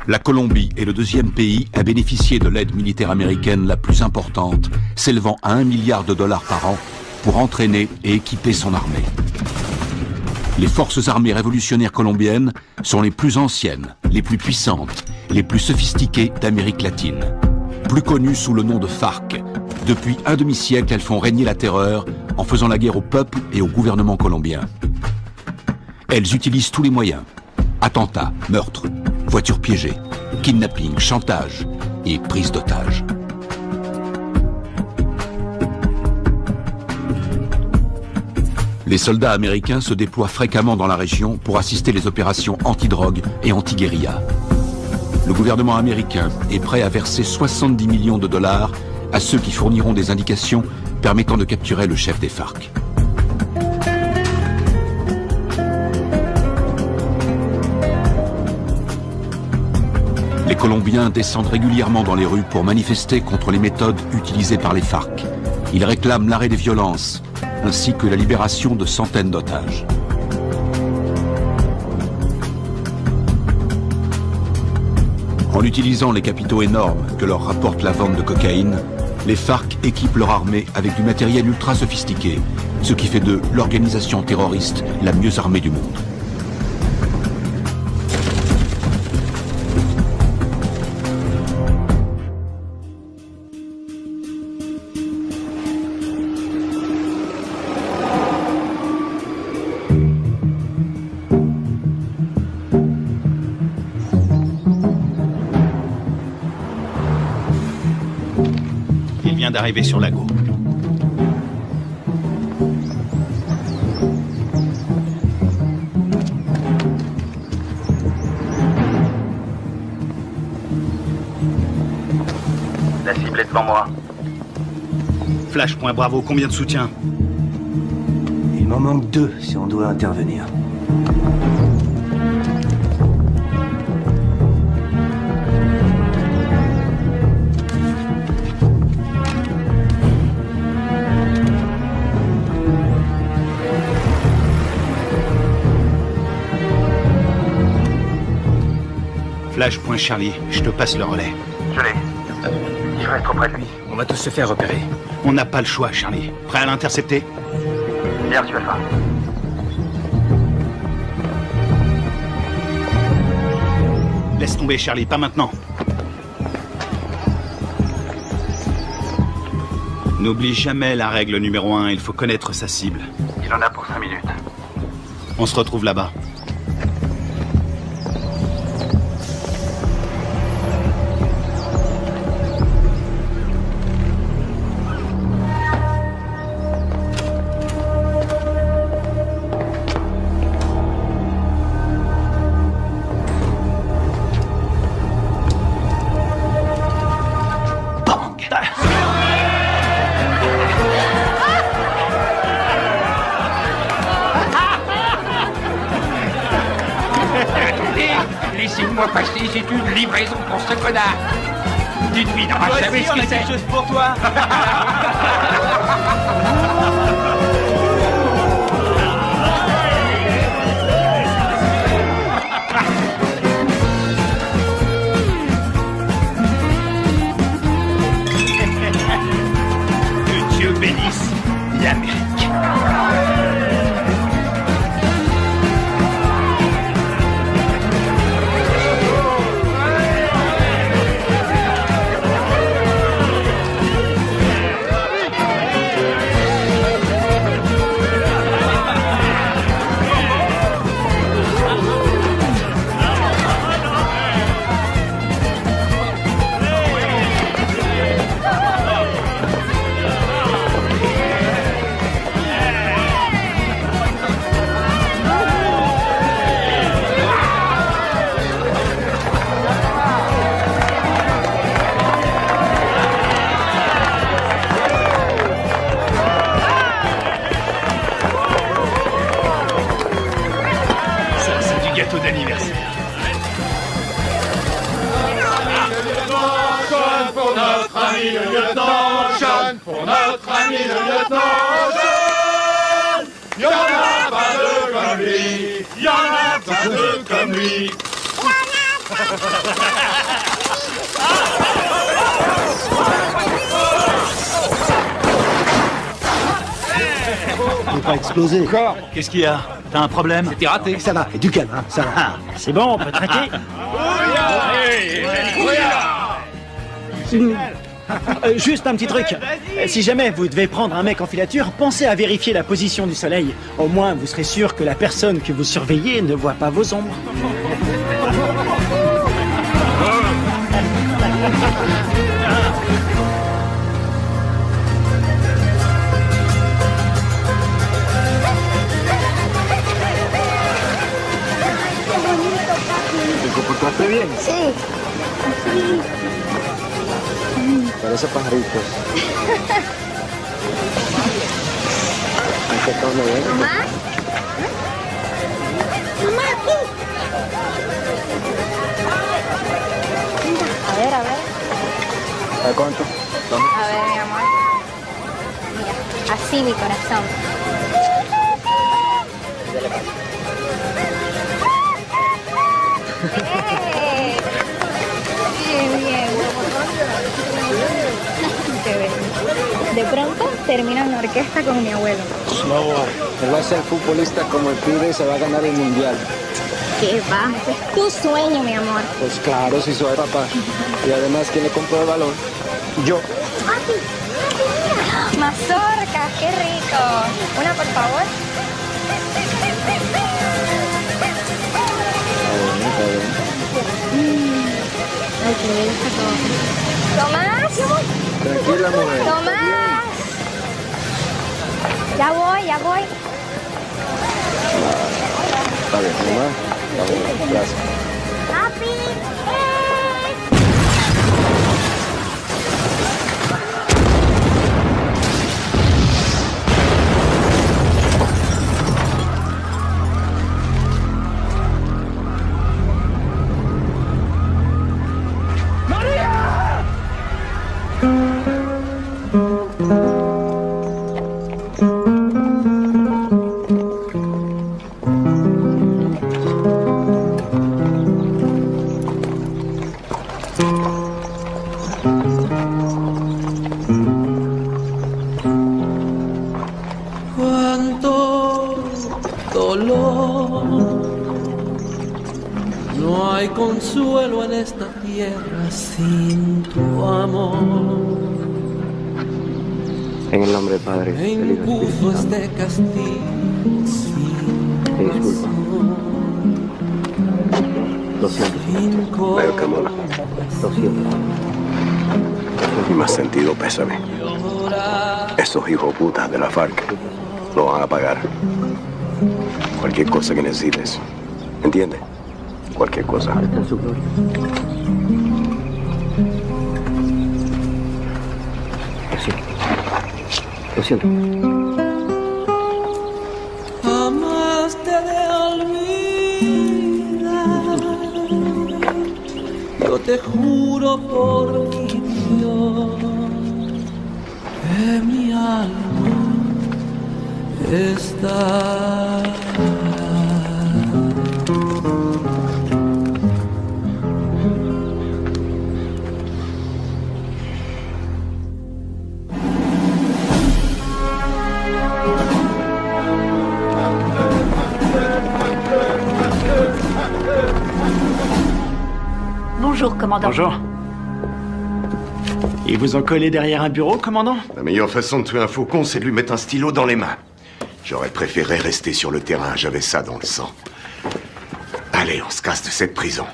La Colombie est le deuxième pays à bénéficier de l'aide militaire américaine la plus importante, s'élevant à 1 milliard de dollars par an pour entraîner et équiper son armée. Les forces armées révolutionnaires colombiennes sont les plus anciennes, les plus puissantes, les plus sophistiquées d'Amérique latine. Plus connues sous le nom de FARC, depuis un demi-siècle, elles font régner la terreur en faisant la guerre au peuple et au gouvernement colombien. Elles utilisent tous les moyens. Attentats, meurtres, voitures piégées, kidnapping, chantage et prise d'otages. Les soldats américains se déploient fréquemment dans la région pour assister les opérations anti-drogue et anti-guérilla. Le gouvernement américain est prêt à verser 70 millions de dollars à ceux qui fourniront des indications permettant de capturer le chef des FARC. Les Colombiens descendent régulièrement dans les rues pour manifester contre les méthodes utilisées par les FARC. Ils réclament l'arrêt des violences, ainsi que la libération de centaines d'otages. En utilisant les capitaux énormes que leur rapporte la vente de cocaïne, les FARC équipent leur armée avec du matériel ultra sophistiqué, ce qui fait d'eux l'organisation terroriste la mieux armée du monde. D'arriver sur Lago. La cible est devant moi. Flash, point Bravo, combien de soutien? Il m'en manque 2 si on doit intervenir. Flash, point Charlie, je te passe le relais. Je l'ai. Je reste auprès de lui. On va tous se faire repérer. On n'a pas le choix, Charlie. Prêt à l'intercepter? Bien reçu, Alpha. Laisse tomber, Charlie, pas maintenant. N'oublie jamais la règle numéro 1, il faut connaître sa cible. Il en a pour 5 minutes. On se retrouve là-bas. Laissez-moi passer, c'est une livraison pour ce connard. Dites-lui, non, vous savez ce que c'est. Chose pour toi. Que Dieu bénisse l'Amérique. Gâteau d'anniversaire. John pour notre ami le lieutenant John, pour notre ami le lieutenant John. Y'en a pas deux comme lui, y'en a pas deux comme lui. Y'en a Faut pas exploser. Encore? Qu'est-ce qu'il y a? T'as un problème? T'es raté. Ça va, et du calme, hein, ça va. Ah, c'est bon, on peut traquer. Juste un petit truc. Si jamais vous devez prendre un mec en filature, pensez à vérifier la position du soleil. Au moins, vous serez sûr que la personne que vous surveillez ne voit pas vos ombres. ¿Te comportaste bien? Sí. Parece pajaritos. ¿Qué tal, ¿Mamá? Mamá, aquí. A ver, a ver. ¿A cuánto? A ver, mi amor. Mira, así mi corazón. Bien, bien. Qué bello. De pronto termino en la orquesta con mi abuelo. No, él va a ser futbolista como el pibe y se va a ganar el mundial. ¿Qué va? Ese es tu sueño, mi amor. Pues claro, si soy papá. Y además, ¿quién le compró el balón? Yo. Mazorcas, qué rico. Una, por favor. Ay, qué bien está todo. ¿Tomás? Tranquila, mujer. ¡Tomás! Ya voy, ya voy. Está bien, mamá. Está bien, gracias. ¡Papi! Cuánto dolor, no hay consuelo en esta tierra sin tu amor. En el nombre del Padre, Me del Hijo y del impuso Espíritu Santo. este castigo sin Disculpa. Lo siento. razón. Veo, Camona. Lo siento. Y más sentido pésame. Esos hijos putas de la FARC lo van a pagar. Cualquier cosa que necesites. ¿Entiendes? Cualquier cosa. Está en su gloria. Lo siento. Lo siento. Jamás te de olvidar. Yo te juro por mi Dios que mi alma está. Bonjour, commandant. Bonjour. Ils vous ont collé derrière un bureau, commandant? La meilleure façon de tuer un faucon, c'est de lui mettre un stylo dans les mains. J'aurais préféré rester sur le terrain, j'avais ça dans le sang. Allez, on se casse de cette prison.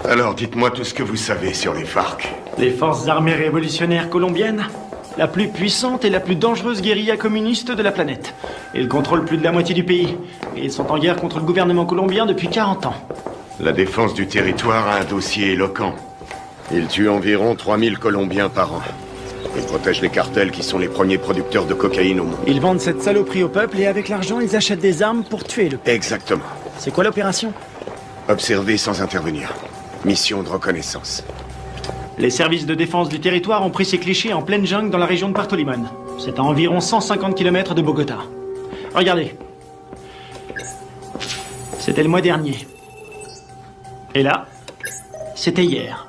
Alors, dites-moi tout ce que vous savez sur les FARC. Les forces armées révolutionnaires colombiennes, la plus puissante et la plus dangereuse guérilla communiste de la planète. Ils contrôlent plus de la moitié du pays. Et ils sont en guerre contre le gouvernement colombien depuis 40 ans. La défense du territoire a un dossier éloquent. Ils tuent environ 3000 Colombiens par an. Ils protègent les cartels qui sont les premiers producteurs de cocaïne au monde. Ils vendent cette saloperie au peuple et avec l'argent, ils achètent des armes pour tuer le peuple. Exactement. C'est quoi l'opération? Observer sans intervenir. Mission de reconnaissance. Les services de défense du territoire ont pris ces clichés en pleine jungle dans la région de Puerto Limón. C'est à environ 150 km de Bogota. Regardez. C'était le mois dernier. Et là, c'était hier.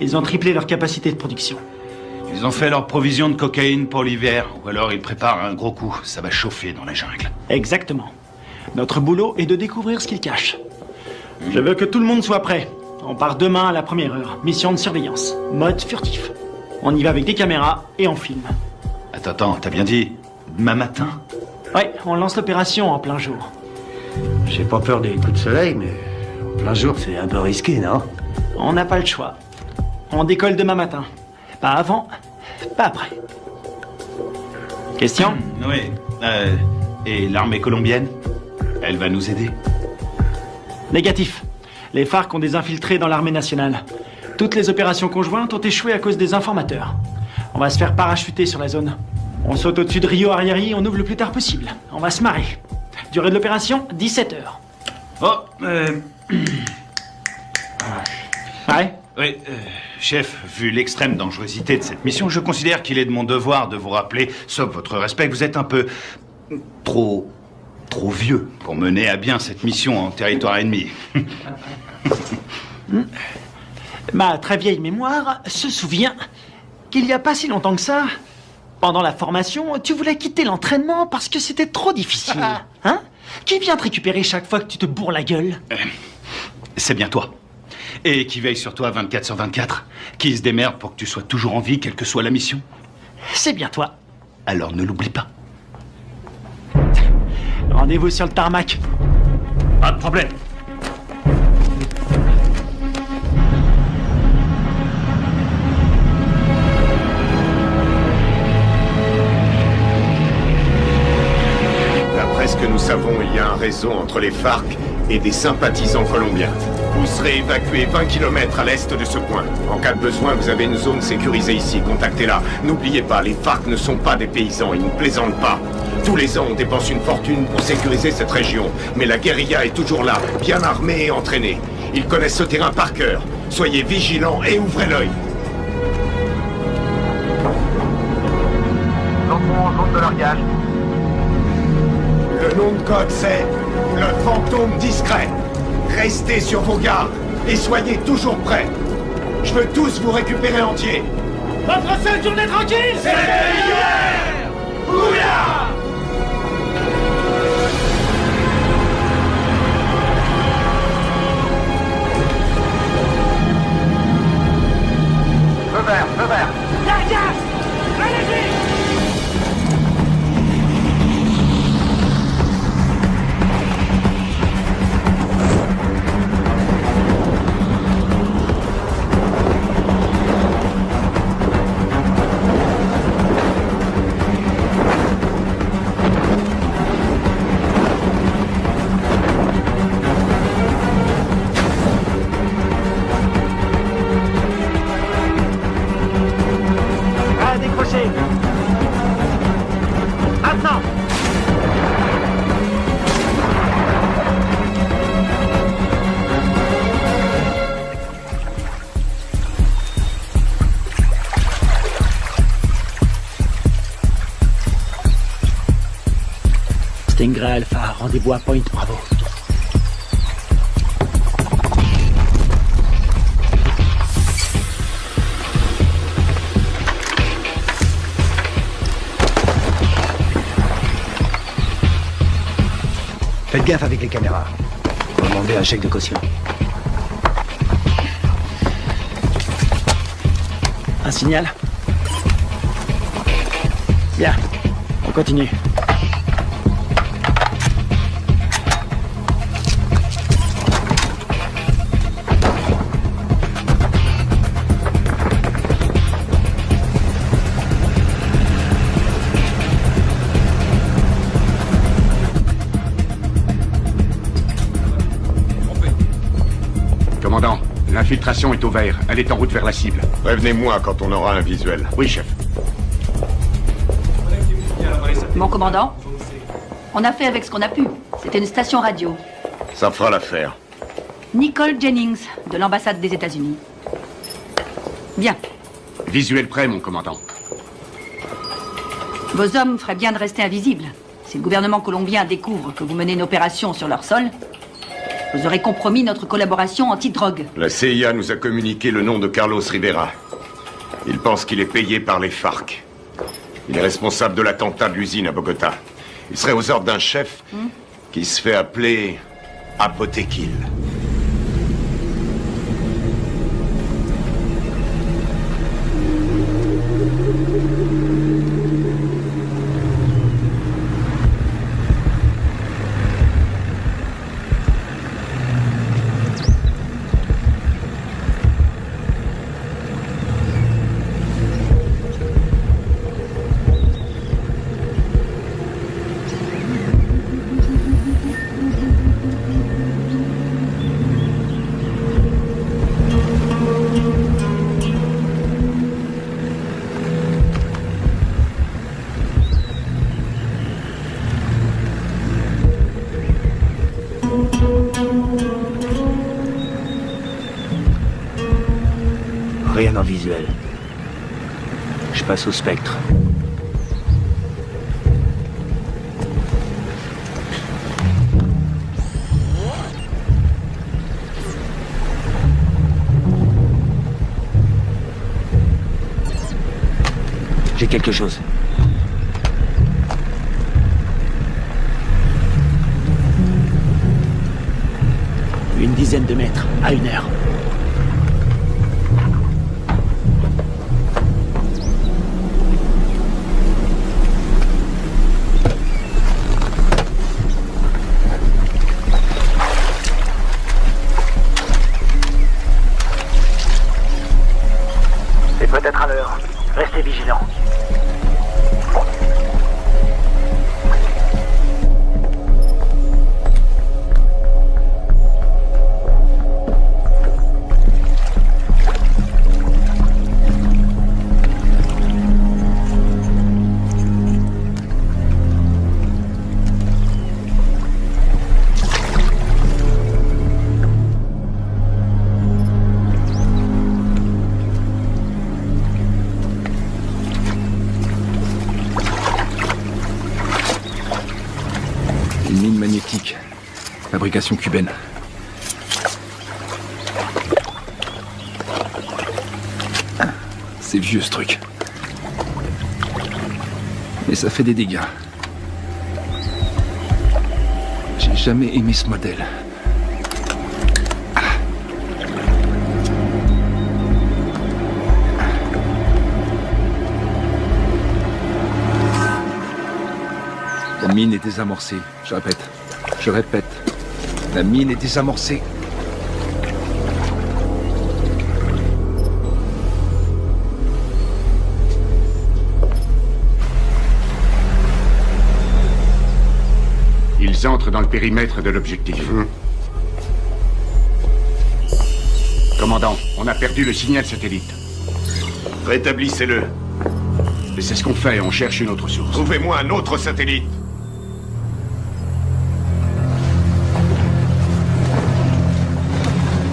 Ils ont triplé leur capacité de production. Ils ont fait leur provision de cocaïne pour l'hiver, ou alors ils préparent un gros coup. Ça va chauffer dans la jungle. Exactement. Notre boulot est de découvrir ce qu'ils cachent. Je veux que tout le monde soit prêt. On part demain à la première heure. Mission de surveillance. Mode furtif. On y va avec des caméras et on filme. Attends, t'as bien dit demain matin? Ouais, on lance l'opération en plein jour. J'ai pas peur des coups de soleil, mais en plein jour, c'est un peu risqué, non? On n'a pas le choix. On décolle demain matin. Pas avant, pas après. Question? Oui. Et l'armée colombienne? Elle va nous aider? Négatif. Les FARC ont des infiltrés dans l'armée nationale. Toutes les opérations conjointes ont échoué à cause des informateurs. On va se faire parachuter sur la zone. On saute au-dessus de Rio Arrieri, on ouvre le plus tard possible. On va se marrer. Durée de l'opération, 17 heures. Oh, Ouais? Oui, chef, vu l'extrême dangerosité de cette mission, je considère qu'il est de mon devoir de vous rappeler, sauf votre respect, que vous êtes un peu trop vieux pour mener à bien cette mission en territoire ennemi. Ma très vieille mémoire se souvient qu'il n'y a pas si longtemps que ça, pendant la formation, tu voulais quitter l'entraînement parce que c'était trop difficile. Hein? Qui vient te récupérer chaque fois que tu te bourres la gueule? C'est bien toi. Et qui veille sur toi 24/24. Qui se démerde pour que tu sois toujours en vie, quelle que soit la mission. C'est bien toi. Alors ne l'oublie pas. Rendez-vous sur le tarmac. Pas de problème. D'après ce que nous savons, il y a un réseau entre les FARC et des sympathisants colombiens. Vous serez évacué 20 km à l'est de ce point. En cas de besoin, vous avez une zone sécurisée ici. Contactez-la. N'oubliez pas, les FARC ne sont pas des paysans. Ils ne plaisantent pas. Tous les ans, on dépense une fortune pour sécuriser cette région. Mais la guérilla est toujours là, bien armée et entraînée. Ils connaissent ce terrain par cœur. Soyez vigilants et ouvrez l'œil. Nous entrons en zone de largage. Le nom de code, c'est le fantôme discret. Restez sur vos gardes et soyez toujours prêts. Je veux tous vous récupérer entiers. Votre seule journée tranquille, c'est hier. Ouya! Feu vert, feu vert. Largage! Allez-y! Maintenant! Stingray Alpha, rendez-vous à Point Bravo. Faites gaffe avec les caméras. On va demander un chèque de caution. Un signal? Bien, on continue. Commandant, l'infiltration est au vert. Elle est en route vers la cible. Prévenez-moi quand on aura un visuel. Oui, chef. Mon commandant, on a fait avec ce qu'on a pu. C'était une station radio. Ça fera l'affaire. Nicole Jennings, de l'ambassade des États-Unis. Bien. Visuel prêt, mon commandant. Vos hommes feraient bien de rester invisibles. Si le gouvernement colombien découvre que vous menez une opération sur leur sol, Vous aurez compromis notre collaboration anti-drogue. La CIA nous a communiqué le nom de Carlos Rivera. Il pense qu'il est payé par les FARC. Il est responsable de l'attentat de l'usine à Bogota. Il serait aux ordres d'un chef qui se fait appeler Apotekil. Rien en visuel. Je passe au spectre. J'ai quelque chose. Une dizaine de mètres, à 1 heure. C'est peut-être à l'heure. Restez vigilants. Une mine magnétique. Fabrication cubaine. C'est vieux ce truc. Mais ça fait des dégâts. J'ai jamais aimé ce modèle. La mine est désamorcée. Je répète. La mine est désamorcée. Ils entrent dans le périmètre de l'objectif. Commandant, on a perdu le signal satellite. Rétablissez-le. Mais c'est ce qu'on fait, on cherche une autre source. Trouvez-moi un autre satellite.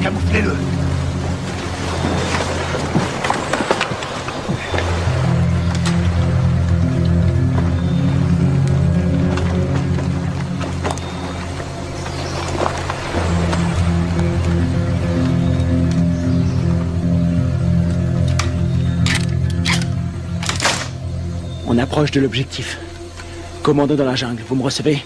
Camouflez-le. On approche de l'objectif. Commando dans la jungle, vous me recevez?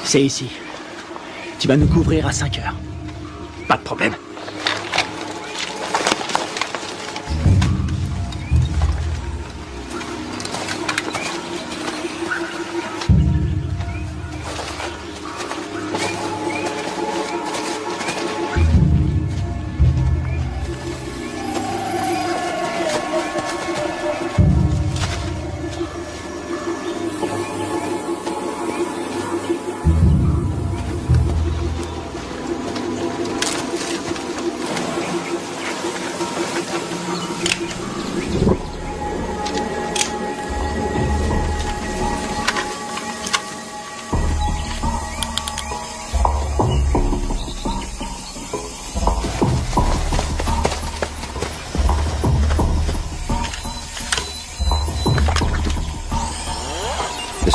C'est ici. Tu vas nous couvrir à 5 heures. Pas de problème.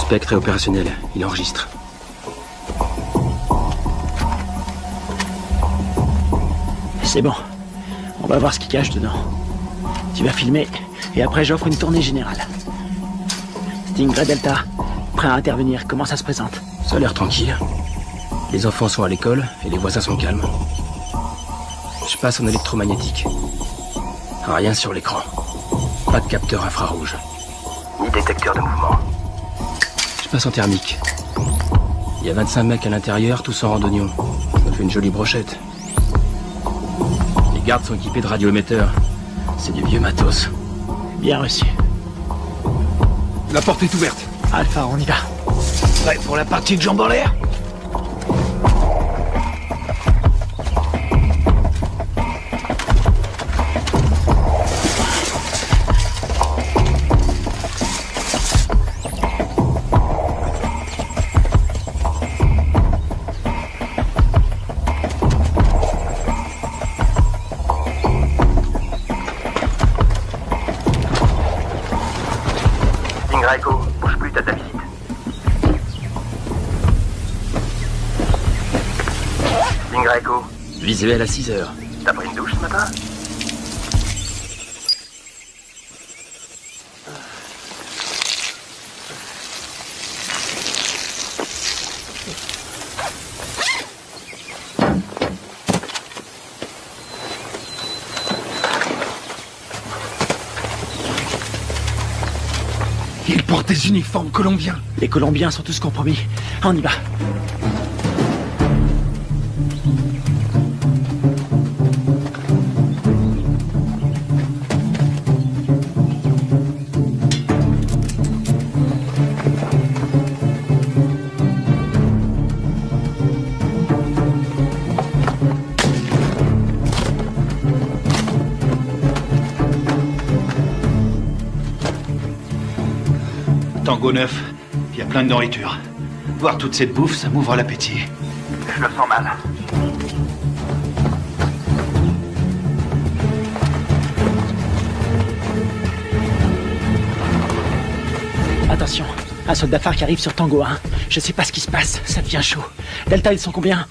Spectre est opérationnel. Il enregistre. C'est bon. On va voir ce qu'il cache dedans. Tu vas filmer, et après j'offre une tournée générale. Stingray Delta, prêt à intervenir. Comment ça se présente? Ça a l'air tranquille. Les enfants sont à l'école, et les voisins sont calmes. Je passe en électromagnétique. Rien sur l'écran. Pas de capteur infrarouge. Ni détecteur de mouvement. Je passe en thermique. Il y a 25 mecs à l'intérieur, tous en randonnion. Ça fait une jolie brochette. Les gardes sont équipés de radioémetteurs. C'est du vieux matos. Bien reçu. La porte est ouverte. Alpha, on y va. Prêt pour la partie de jambes en l'air? Stingray, bouge plus, t'as ta visite. Stingray, Visuel à 6 heures. t'as pris une douche ce matin? Ils portent des uniformes colombiens. Les Colombiens sont tous compromis. On y va. Tango 9, il y a plein de nourriture. Voir toute cette bouffe, ça m'ouvre l'appétit. Je le sens mal. Attention, un soldat phare qui arrive sur Tango 1. Je sais pas ce qui se passe, ça devient chaud. Delta, ils sont combien?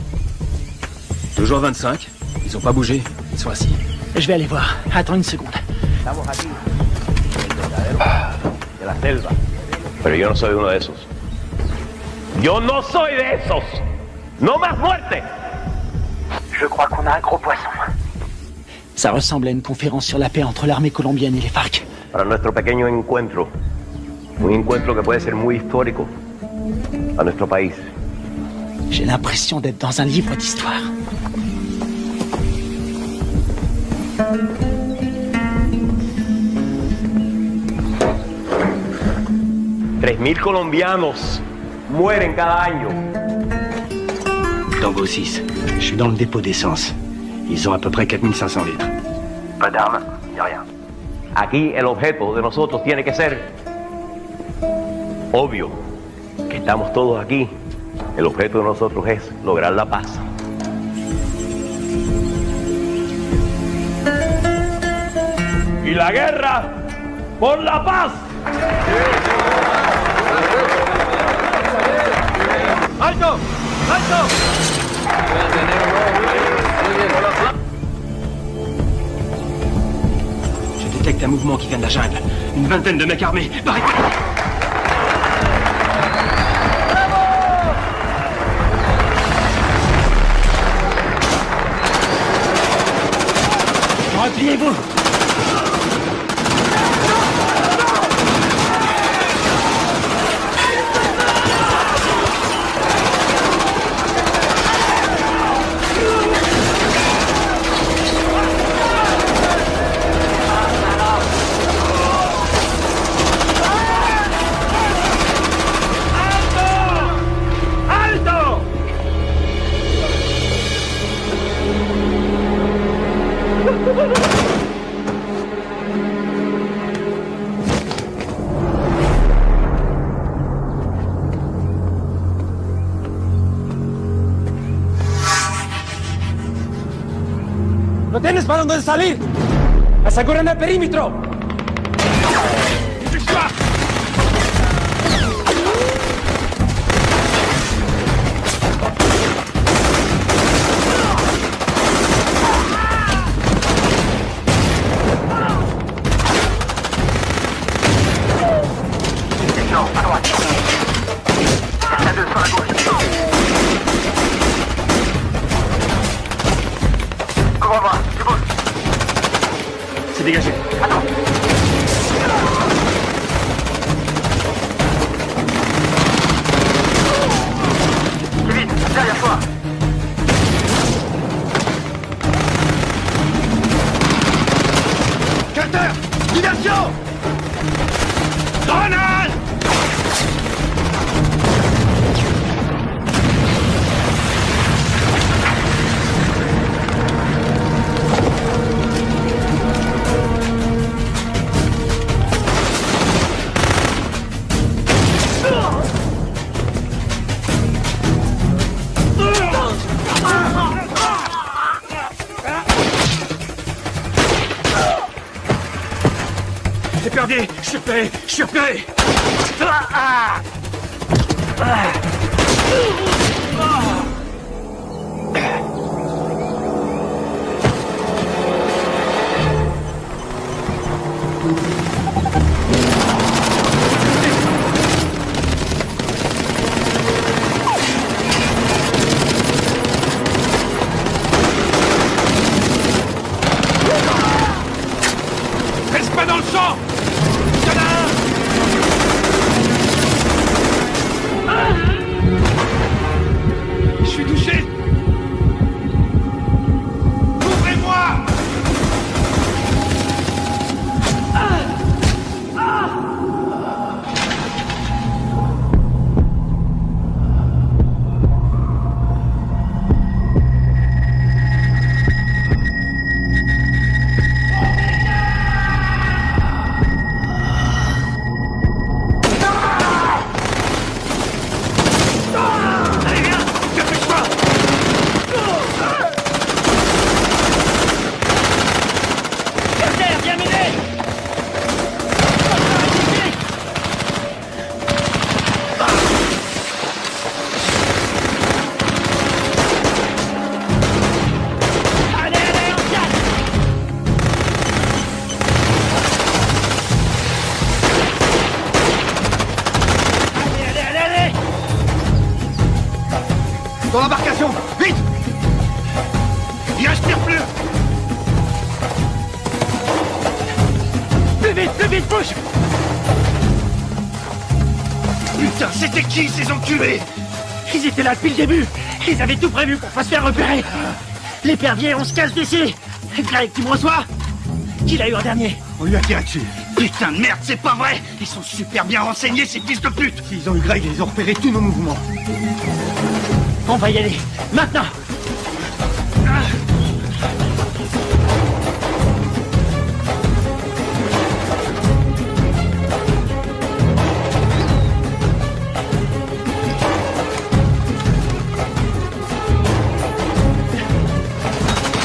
Toujours 25. Ils ont pas bougé. Ils sont assis. Je vais aller voir. Attends une seconde. De la selva. Pero yo no soy uno de esos. Yo no soy de esos. No más muerte. Je crois qu'on a un gros poisson. Ça ressemble à une conférence sur la paix entre l'armée colombienne et les FARC. Para nuestro pequeño encuentro. Un encuentro que puede ser muy histórico a nuestro país. J'ai l'impression d'être dans un livre d'histoire. $3,000 colombianos mueren cada año. Tango 6, je suis dans le dépôt d'essence. Ils ont à peu près 4500 litres. Pas d'armes, ni rien. Aquí el objeto de nosotros tiene que ser obvio. Que estamos todos aquí. El objeto de nosotros es lograr la paz. Y la guerra por la paz. ¡Alto! ¡Alto! Je détecte un mouvement qui vient de la jungle. Une vingtaine de mecs armés. Barricade! Repliez-vous! ¿No tienes para dónde salir? ¡Aseguren el perímetro! Non, à droite. La 2 sur la gauche. Couvre-moi, tu bouges. C'est dégagé. Attends. Kevin, derrière toi. Carter, diversion! Grenade! Épervier, je suis repéré. Reste pas dans le champ! Y'en a un! Je suis touché! Ouvrez-moi! Allez, viens! Dépêche-toi! Carter, viens m'aider! Allez, allez, on se casse! Allez! Dans l'embarcation! Vite! Il respire plus! Plus vite, bouge! Putain, c'était qui ces enculés? Ils étaient là depuis le début. Ils avaient tout prévu pour pas se faire repérer. L'épervier, on se casse d'ici. Greg, tu me reçois? Qui l'a eu en dernier? On lui a tiré dessus. Putain de merde, c'est pas vrai! Ils sont super bien renseignés, ces fils de pute! S'ils ont eu Greg, ils ont repéré tous nos mouvements. On va y aller. Maintenant!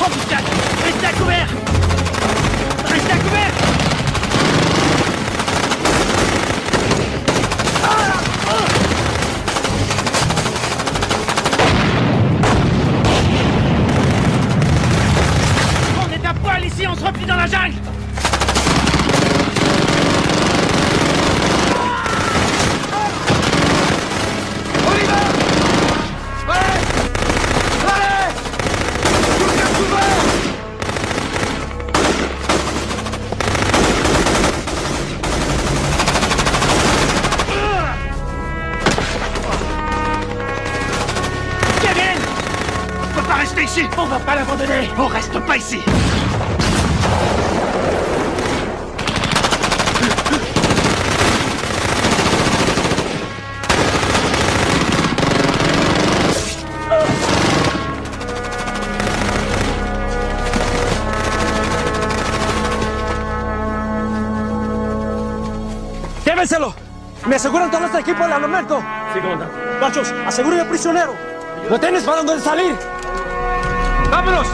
Oh putain! Restez à couvert! Restez à couvert! On est à poil ici, on se replie dans la jungle! On y va! Allez! Allez! Tout bien couvert! Kevin! On peut pas rester ici! On va pas l'abandonner! On reste pas ici! ¡Llévenselo! ¡Me aseguran todo este equipo al armamento! Segunda. ¡Machos, aseguren al prisionero! ¡No tienes para dónde salir! ¡Vámonos!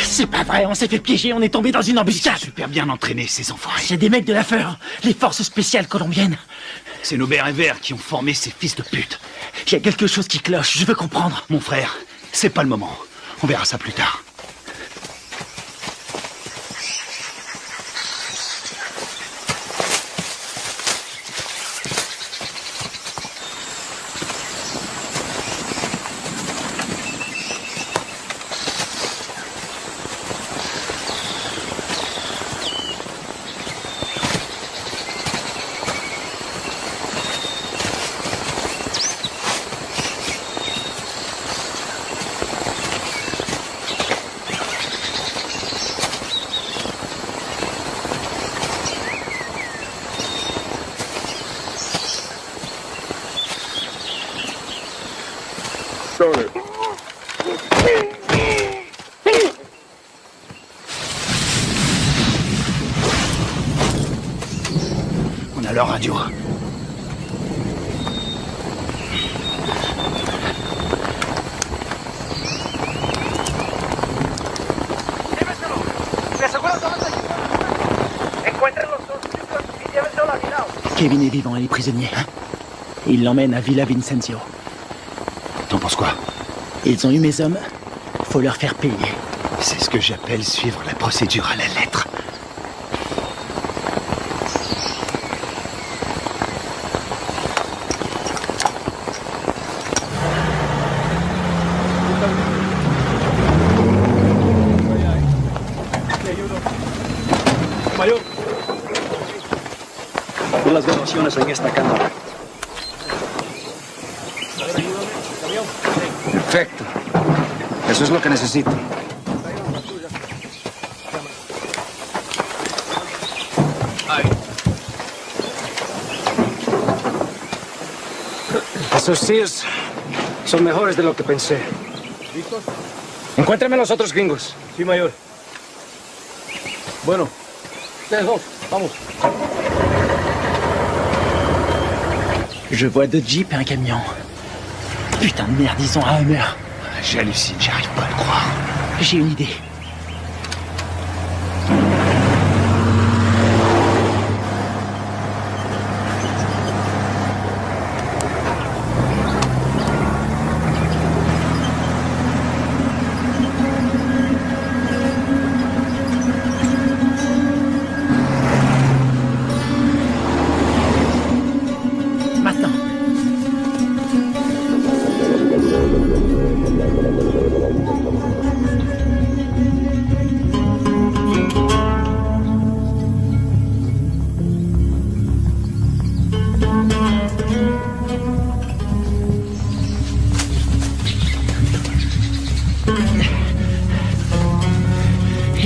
C'est pas vrai, on s'est fait piéger, on est tombé dans une embuscade. Super bien entraînés, ces enfoirés. C'est des mecs de la FEUR, les forces spéciales colombiennes. C'est nos bérets verts qui ont formé ces fils de pute. Il y a quelque chose qui cloche, je veux comprendre. Mon frère, c'est pas le moment. On verra ça plus tard. On a leur radio. Kevin est vivant et les prisonniers. Il l'emmène à Villa Vincenzio. T'en penses quoi? Ils ont eu mes hommes. Faut leur faire payer. C'est ce que j'appelle suivre la procédure à la lettre. Mayor, por las grabaciones en esta cámara. Perfecto. Eso es lo que necesito. Esos Sears son mejores de lo que pensé. ¿Listos? Encuéntrame los otros gringos. Sí, mayor. Bueno, ustedes dos, vamos. Je vois deux jeeps et un camion. Putain de merde, ils ont un Hummer. J'hallucine, j'arrive pas à le croire. J'ai une idée.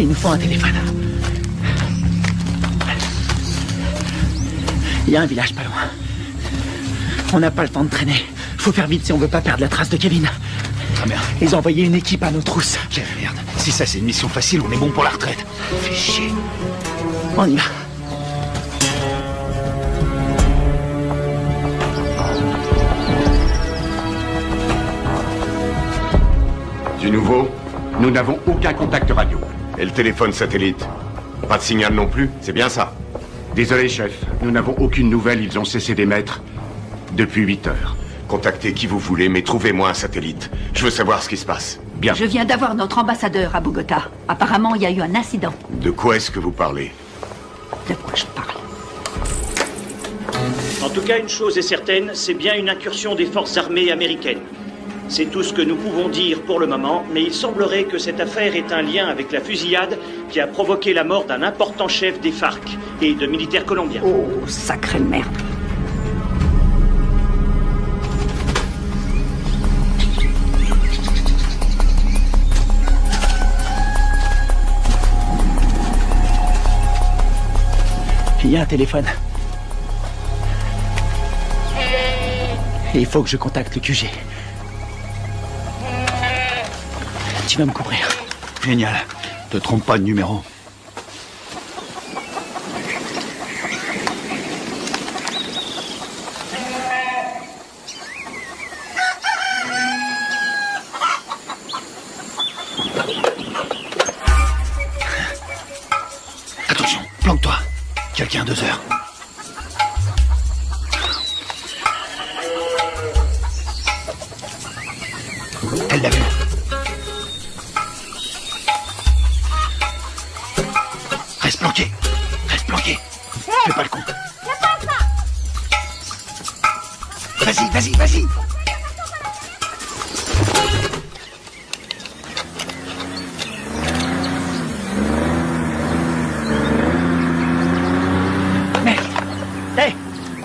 Il nous faut un téléphone. Il y a un village pas loin. On n'a pas le temps de traîner. Faut faire vite si on veut pas perdre la trace de Kevin. Ah merde. Ils ont envoyé une équipe à nos trousses. Quelle merde. Si ça c'est une mission facile, on est bon pour la retraite. Fais chier. On y va. Du nouveau? Nous n'avons aucun contact radio. Et le téléphone satellite? Pas de signal non plus, c'est bien ça? Désolé, chef. Nous n'avons aucune nouvelle. Ils ont cessé d'émettre depuis 8 heures. Contactez qui vous voulez, mais trouvez-moi un satellite. Je veux savoir ce qui se passe. Bien. Je viens d'avoir notre ambassadeur à Bogota. Apparemment, il y a eu un incident. De quoi est-ce que vous parlez? De quoi je parle? En tout cas, une chose est certaine, c'est bien une incursion des forces armées américaines. C'est tout ce que nous pouvons dire pour le moment, mais il semblerait que cette affaire ait un lien avec la fusillade qui a provoqué la mort d'un important chef des FARC et de militaires colombiens. Oh, sacrée merde. Il y a un téléphone. Et il faut que je contacte le QG. Tu vas me couvrir. Génial. Te trompe pas de numéro. Attention, planque-toi. Quelqu'un à 2 heures. Elle l'a vu. planqué. Reste planqué. Fais pas le con. Vas-y, vas-y, vas-y. Merde. Hé,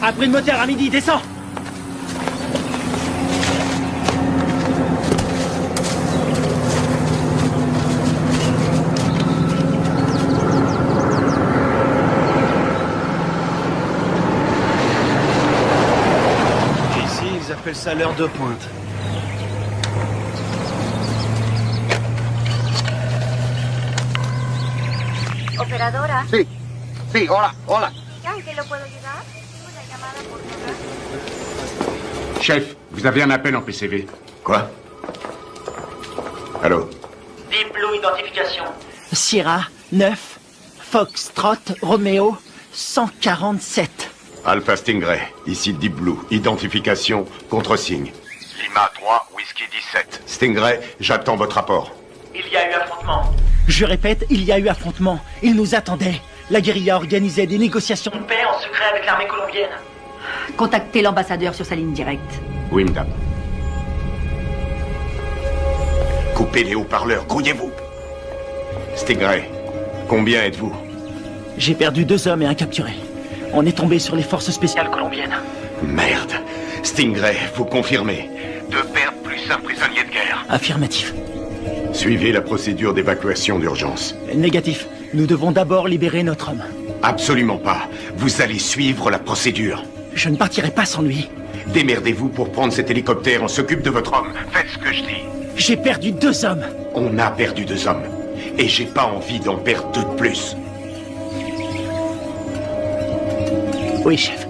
un bruit de moteur à midi, descends. Ils appellent ça l'heure de pointe. Operadora. Sí, sí, hola, hola. ¿En qué lo puedo ayudar? Una llamada por favor. Chef, vous avez un appel en PCV. Quoi? Allô? Deep Blue Identification. Sierra 9, Foxtrot, Romeo 147. Alpha Stingray, ici Deep Blue. Identification, contre-signe. Lima 3, Whisky 17. Stingray, j'attends votre rapport. Il y a eu affrontement. Je répète, il y a eu affrontement. Ils nous attendaient. La guérilla organisait des négociations de paix en secret avec l'armée colombienne. Contactez l'ambassadeur sur sa ligne directe. Oui, madame. Coupez les haut-parleurs, grouillez-vous. Stingray, combien êtes-vous? J'ai perdu 2 hommes et un capturé. On est tombé sur les forces spéciales colombiennes. Merde. Stingray, vous confirmez. 2 pertes plus un prisonnier de guerre. Affirmatif. Suivez la procédure d'évacuation d'urgence. Négatif. Nous devons d'abord libérer notre homme. Absolument pas. Vous allez suivre la procédure. Je ne partirai pas sans lui. Démerdez-vous pour prendre cet hélicoptère. On s'occupe de votre homme. Faites ce que je dis. J'ai perdu 2 hommes. On a perdu 2 hommes. Et j'ai pas envie d'en perdre 2 de plus. Oui, chef.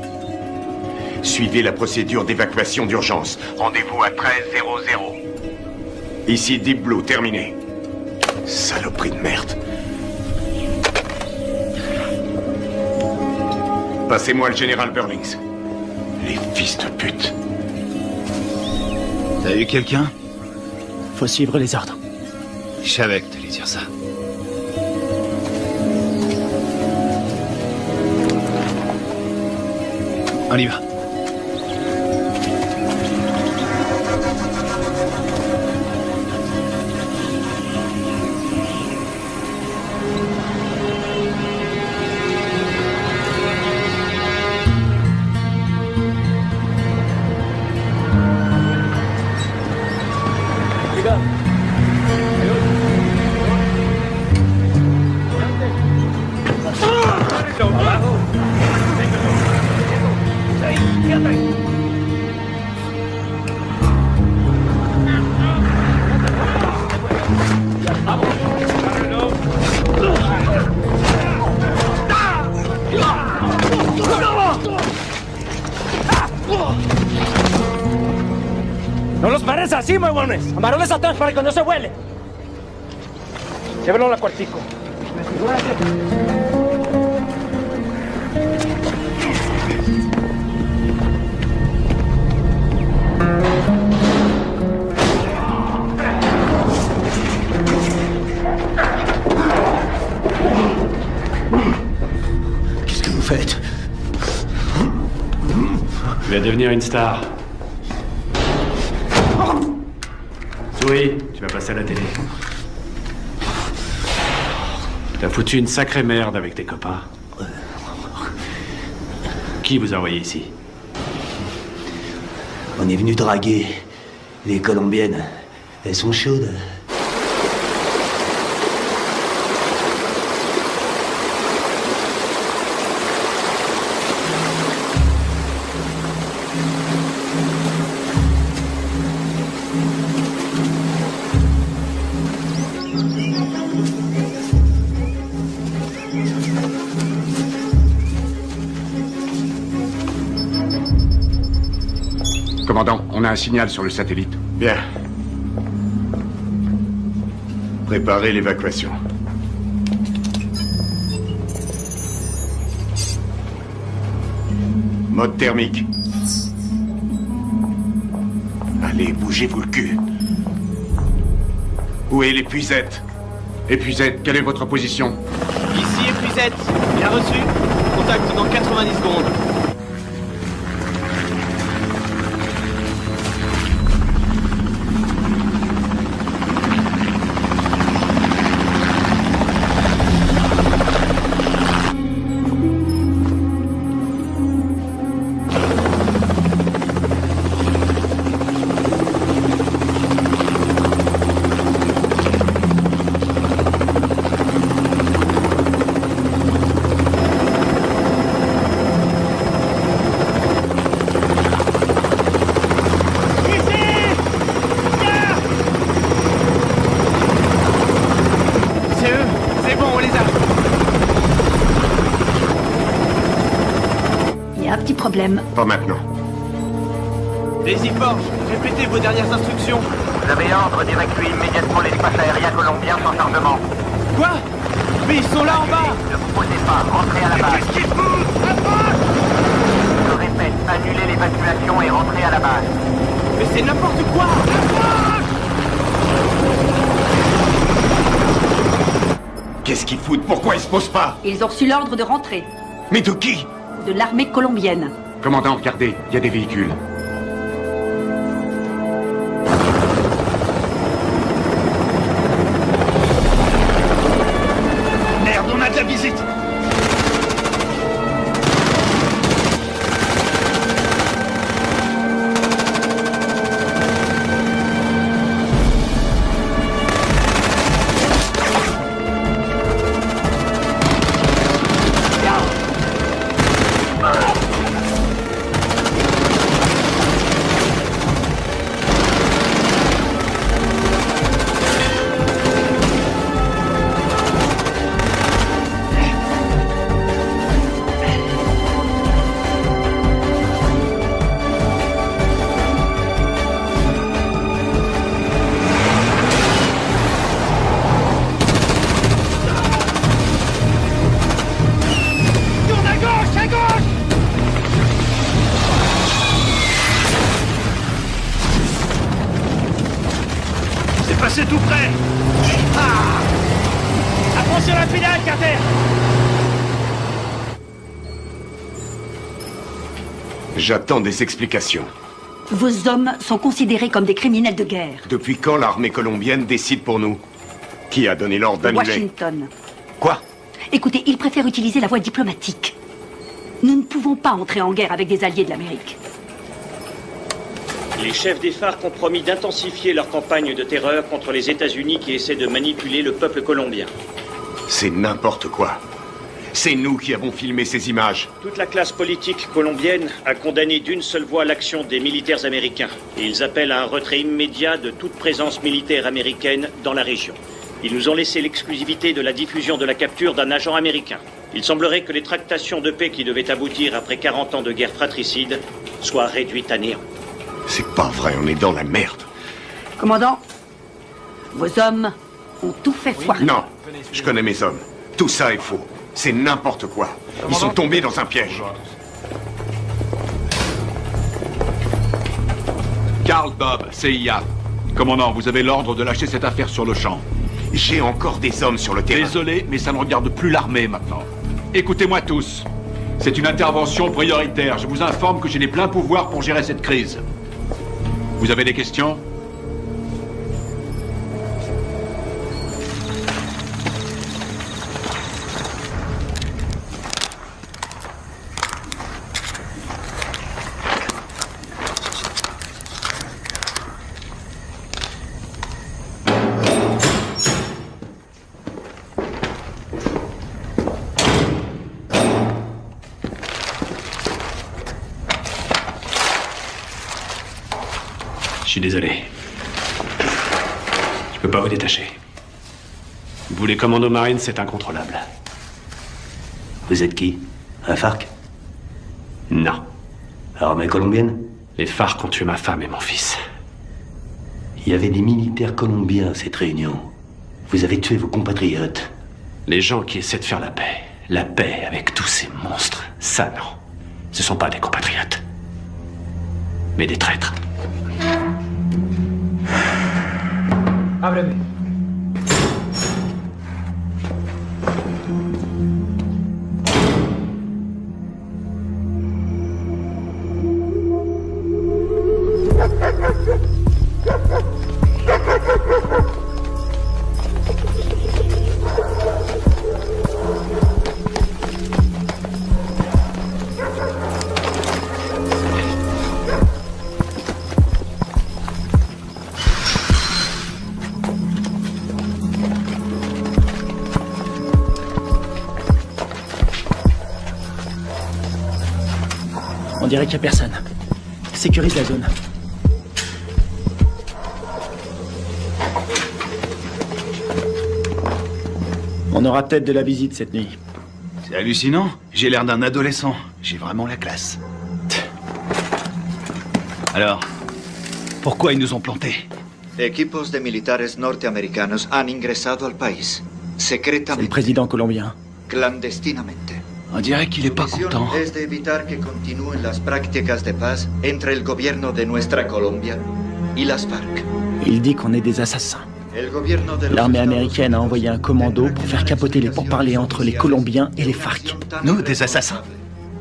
Suivez la procédure d'évacuation d'urgence. Rendez-vous à 13:00. Ici Deep Blue, terminé. Saloperie de merde. Passez-moi le général Burlings. Les fils de pute. T'as eu quelqu'un? Faut suivre les ordres. Je savais que t'allais dire ça. On y va. ¡No los pares así, huevones! ¡Amarones atrás para que no se vuele! Llévenlo al cuartico. Qu'est-ce que vous faites? Tu vas devenir une star. Oui, tu vas passer à la télé. T'as foutu une sacrée merde avec tes copains. Qui vous a envoyé ici? On est venu draguer les Colombiennes. Elles sont chaudes. Commandant, on a un signal sur le satellite. Bien. Préparez l'évacuation. Mode thermique. Allez, bougez-vous le cul. Où est l'épuisette? Épuisette, quelle est votre position? Ici, Suizette, bien reçu. Contact dans 90 secondes. Pas maintenant. Daisy Forge, répétez vos dernières instructions. Vous avez ordre d'évacuer immédiatement l'espace aérien colombien sans chargement. Quoi? Mais ils sont là en bas. Ne vous posez pas, rentrez à la base. Qu'est-ce qu'ils foutent? Approche! Je répète, annulez l'évacuation et rentrez à la base. Mais c'est n'importe quoi! Approche! Qu'est-ce qu'ils foutent? Pourquoi ils se posent pas? Ils ont reçu l'ordre de rentrer. Mais de qui? De l'armée colombienne. Commandant, regardez, il y a des véhicules. Merde, on a de la visite! C'est tout près. Ah! Attention à la finale, Carter! J'attends des explications. Vos hommes sont considérés comme des criminels de guerre. Depuis quand l'armée colombienne décide pour nous? Qui a donné l'ordre d'annuler? Washington. Quoi? Écoutez, ils préfèrent utiliser la voie diplomatique. Nous ne pouvons pas entrer en guerre avec des alliés de l'Amérique. Les chefs des FARC ont promis d'intensifier leur campagne de terreur contre les États-Unis qui essaient de manipuler le peuple colombien. C'est n'importe quoi. C'est nous qui avons filmé ces images. Toute la classe politique colombienne a condamné d'une seule voix l'action des militaires américains. Et ils appellent à un retrait immédiat de toute présence militaire américaine dans la région. Ils nous ont laissé l'exclusivité de la diffusion de la capture d'un agent américain. Il semblerait que les tractations de paix qui devaient aboutir après 40 ans de guerre fratricide soient réduites à néant. C'est pas vrai, on est dans la merde. Commandant, vos hommes ont tout fait foirer. Non, je connais mes hommes. Tout ça est faux. C'est n'importe quoi. Ils sont tombés dans un piège. Carl Bob, CIA. Commandant, vous avez l'ordre de lâcher cette affaire sur le champ. J'ai encore des hommes sur le terrain. Désolé, mais ça ne regarde plus l'armée maintenant. Écoutez-moi tous. C'est une intervention prioritaire. Je vous informe que j'ai les pleins pouvoirs pour gérer cette crise. Vous avez des questions? Je suis désolé. Je peux pas vous détacher. Vous, les commandos marines, c'est incontrôlable. Vous êtes qui? Un FARC? Non. Armée colombienne? Les FARC ont tué ma femme et mon fils. Il y avait des militaires colombiens à cette réunion. Vous avez tué vos compatriotes. Les gens qui essaient de faire la paix. La paix avec tous ces monstres. Ça, non. Ce sont pas des compatriotes. Mais des traîtres. Ábreme. On dirait qu'il n'y a personne. Sécurise la zone. On aura peut-être de la visite cette nuit. C'est hallucinant. J'ai l'air d'un adolescent. J'ai vraiment la classe. Alors, pourquoi ils nous ont plantés? Equipos de militares norteamericanos han ingresado al país. C'est le Secretamente. président colombien. Clandestinamente. On dirait qu'il est pas content. Es de evitar que continúen las prácticas de paz entre el gobierno de nuestra Colombia y las FARC. Il dit qu'on est des assassins. El gobierno de los L'armée américaine a envoyé un commando pour faire capoter les pourparlers entre les Colombiens et les FARC. Nous, des assassins?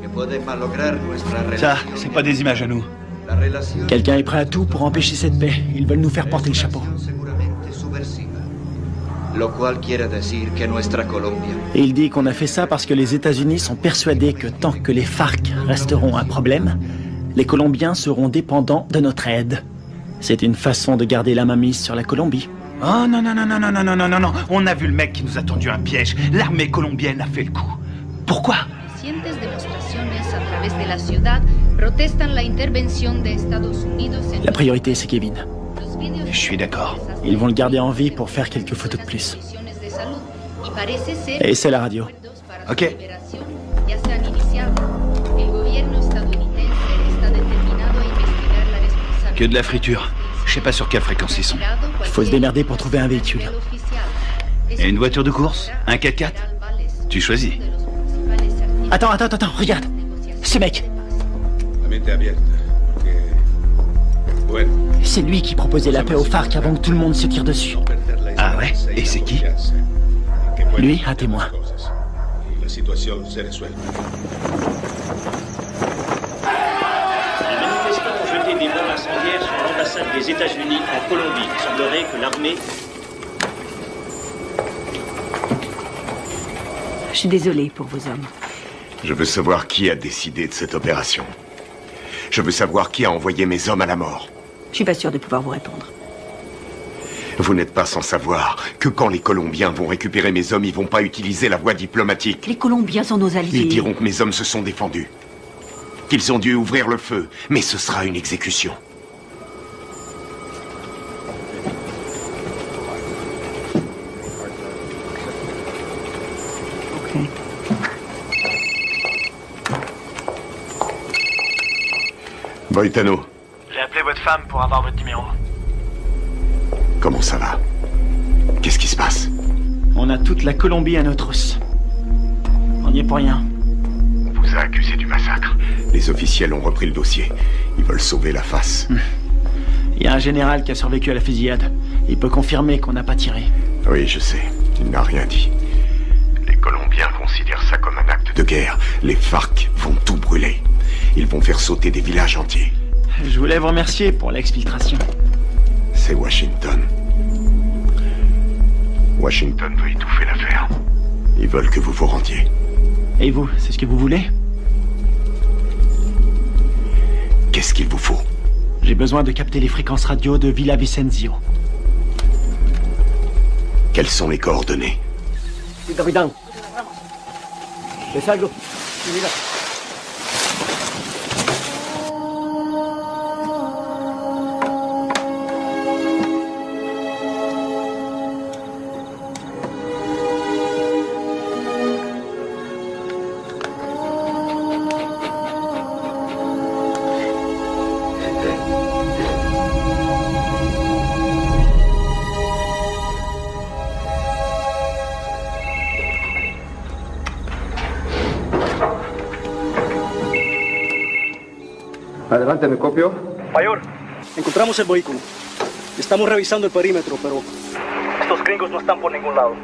que puede malograr nuestra Ça, relación. c'est pas des images à nous. La relación Quelqu'un est prêt à tout pour empêcher cette paix. Ils veulent nous faire porter le chapeau. seguramente subversiva. Lo cual quiere decir que nuestra Colombia Et il dit qu'on a fait ça parce que les États-Unis sont persuadés que tant que les FARC resteront un problème, les Colombiens seront dépendants de notre aide. C'est une façon de garder la main mise sur la Colombie. Oh non, non, non, non, non, non, non, non, non, non. On a vu le mec qui nous a tendu un piège. L'armée colombienne a fait le coup. Pourquoi? Recientes demostraciones a través de la ciudad protestan la intervención de Estados Unidos en La priorité, c'est Kevin. Je suis d'accord. Ils vont le garder en vie pour faire quelques photos de plus. de salud y parece ser Et c'est la radio. Ok. ya se han iniciado. El gobierno estadounidense está determinado a investigar la responsabilidad. Que de la friture. Je sais pas sur quelle fréquence ils sont. Il faut se démerder pour trouver un véhicule. Et une voiture de course? Un 4x4? Tu choisis. Attends, regarde. Ce mec, c'est lui qui proposait la paix aux FARC avant que tout le monde se tire dessus. Ah ouais? Et c'est qui? Lui, un témoin. La situación se resuelve. Les manifestants ont jeté des bombes incendiaires sur l'ambassade des États-Unis en Colombie. Il semblerait que l'armée... Je suis désolée pour vos hommes. Je veux savoir qui a décidé de cette opération. Je veux savoir qui a envoyé mes hommes à la mort. Je suis pas sûre de pouvoir vous répondre. Vous n'êtes pas sans savoir que quand les Colombiens vont récupérer mes hommes, ils vont pas utiliser la voie diplomatique. Les Colombiens sont nos alliés. Ils diront que mes hommes se sont défendus. Qu'ils ont dû ouvrir le feu. Mais ce sera une exécution. Boitano, J'ai appelé votre femme pour avoir votre numéro. comment ça va? Qu'est-ce qui se passe? On a toute la Colombie à nos trousses. On n'y est pour rien. On vous a accusé du massacre. Les officiels ont repris le dossier. Ils veulent sauver la face. Il y a un général qui a survécu à la fusillade. Il peut confirmer qu'on n'a pas tiré. Oui, je sais. Il n'a rien dit. Les Colombiens considèrent ça comme un acte de guerre. Les FARC vont tout brûler. Ils vont faire sauter des villages entiers. Je voulais vous remercier pour l'exfiltration. C'est Washington. Washington veut étouffer l'affaire. Ils veulent que vous vous rendiez. Et vous, c'est ce que vous voulez? Qu'est-ce qu'il vous faut? J'ai besoin de capter les fréquences radio de Villa Vicencio. Quelles sont les coordonnées? Sí, capitán. ¿Le salgo? Mira. Adelante, ¿me copio? Mayor, encontramos el vehículo. Estamos revisando el perímetro, pero estos gringos no están por ningún lado.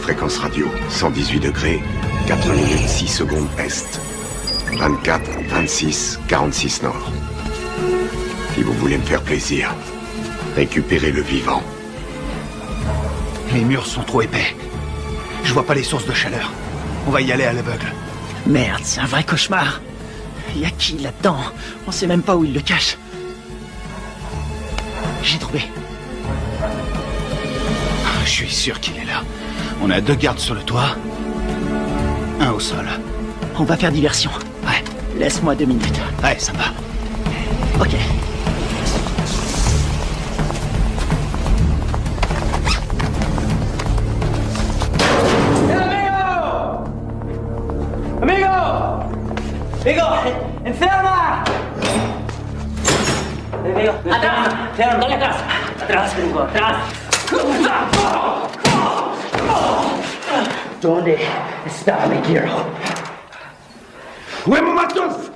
fréquence radio. 118 degrés, 4 minutes 6 secondes est. 24, 26, 46 nord. Si vous voulez me faire plaisir, récupérez le vivant. Les murs sont trop épais. Je vois pas les sources de chaleur. On va y aller à l'aveugle. Merde, c'est un vrai cauchemar. Y a qui là-dedans? On sait même pas où il le cache. J'ai trouvé. Je suis sûr qu'il est là. On a 2 gardes sur le toit. 1 au sol. On va faire diversion. Ouais. Laisse-moi 2 minutes. Ouais, ça va. Ok. ¡Amigo! ¡Enferma! Amigo, atrás, dale atrás. Atrás, gringo, atrás. ¿Dónde está mi hero? ¡Huevo matos!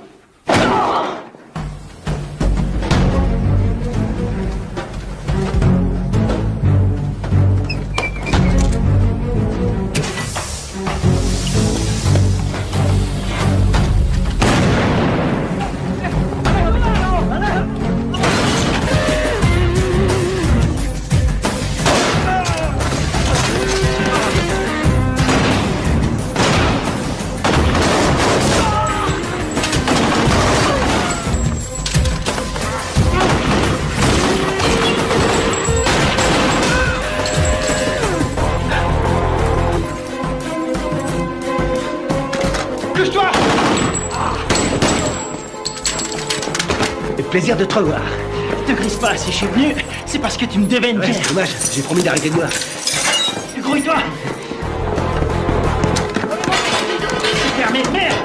Plaisir de te revoir. Te grise pas, si je suis venu, c'est parce que tu me devais une bière. C'est dommage, j'ai promis d'arrêter de boire. Grouille-toi. C'est fermé, merde.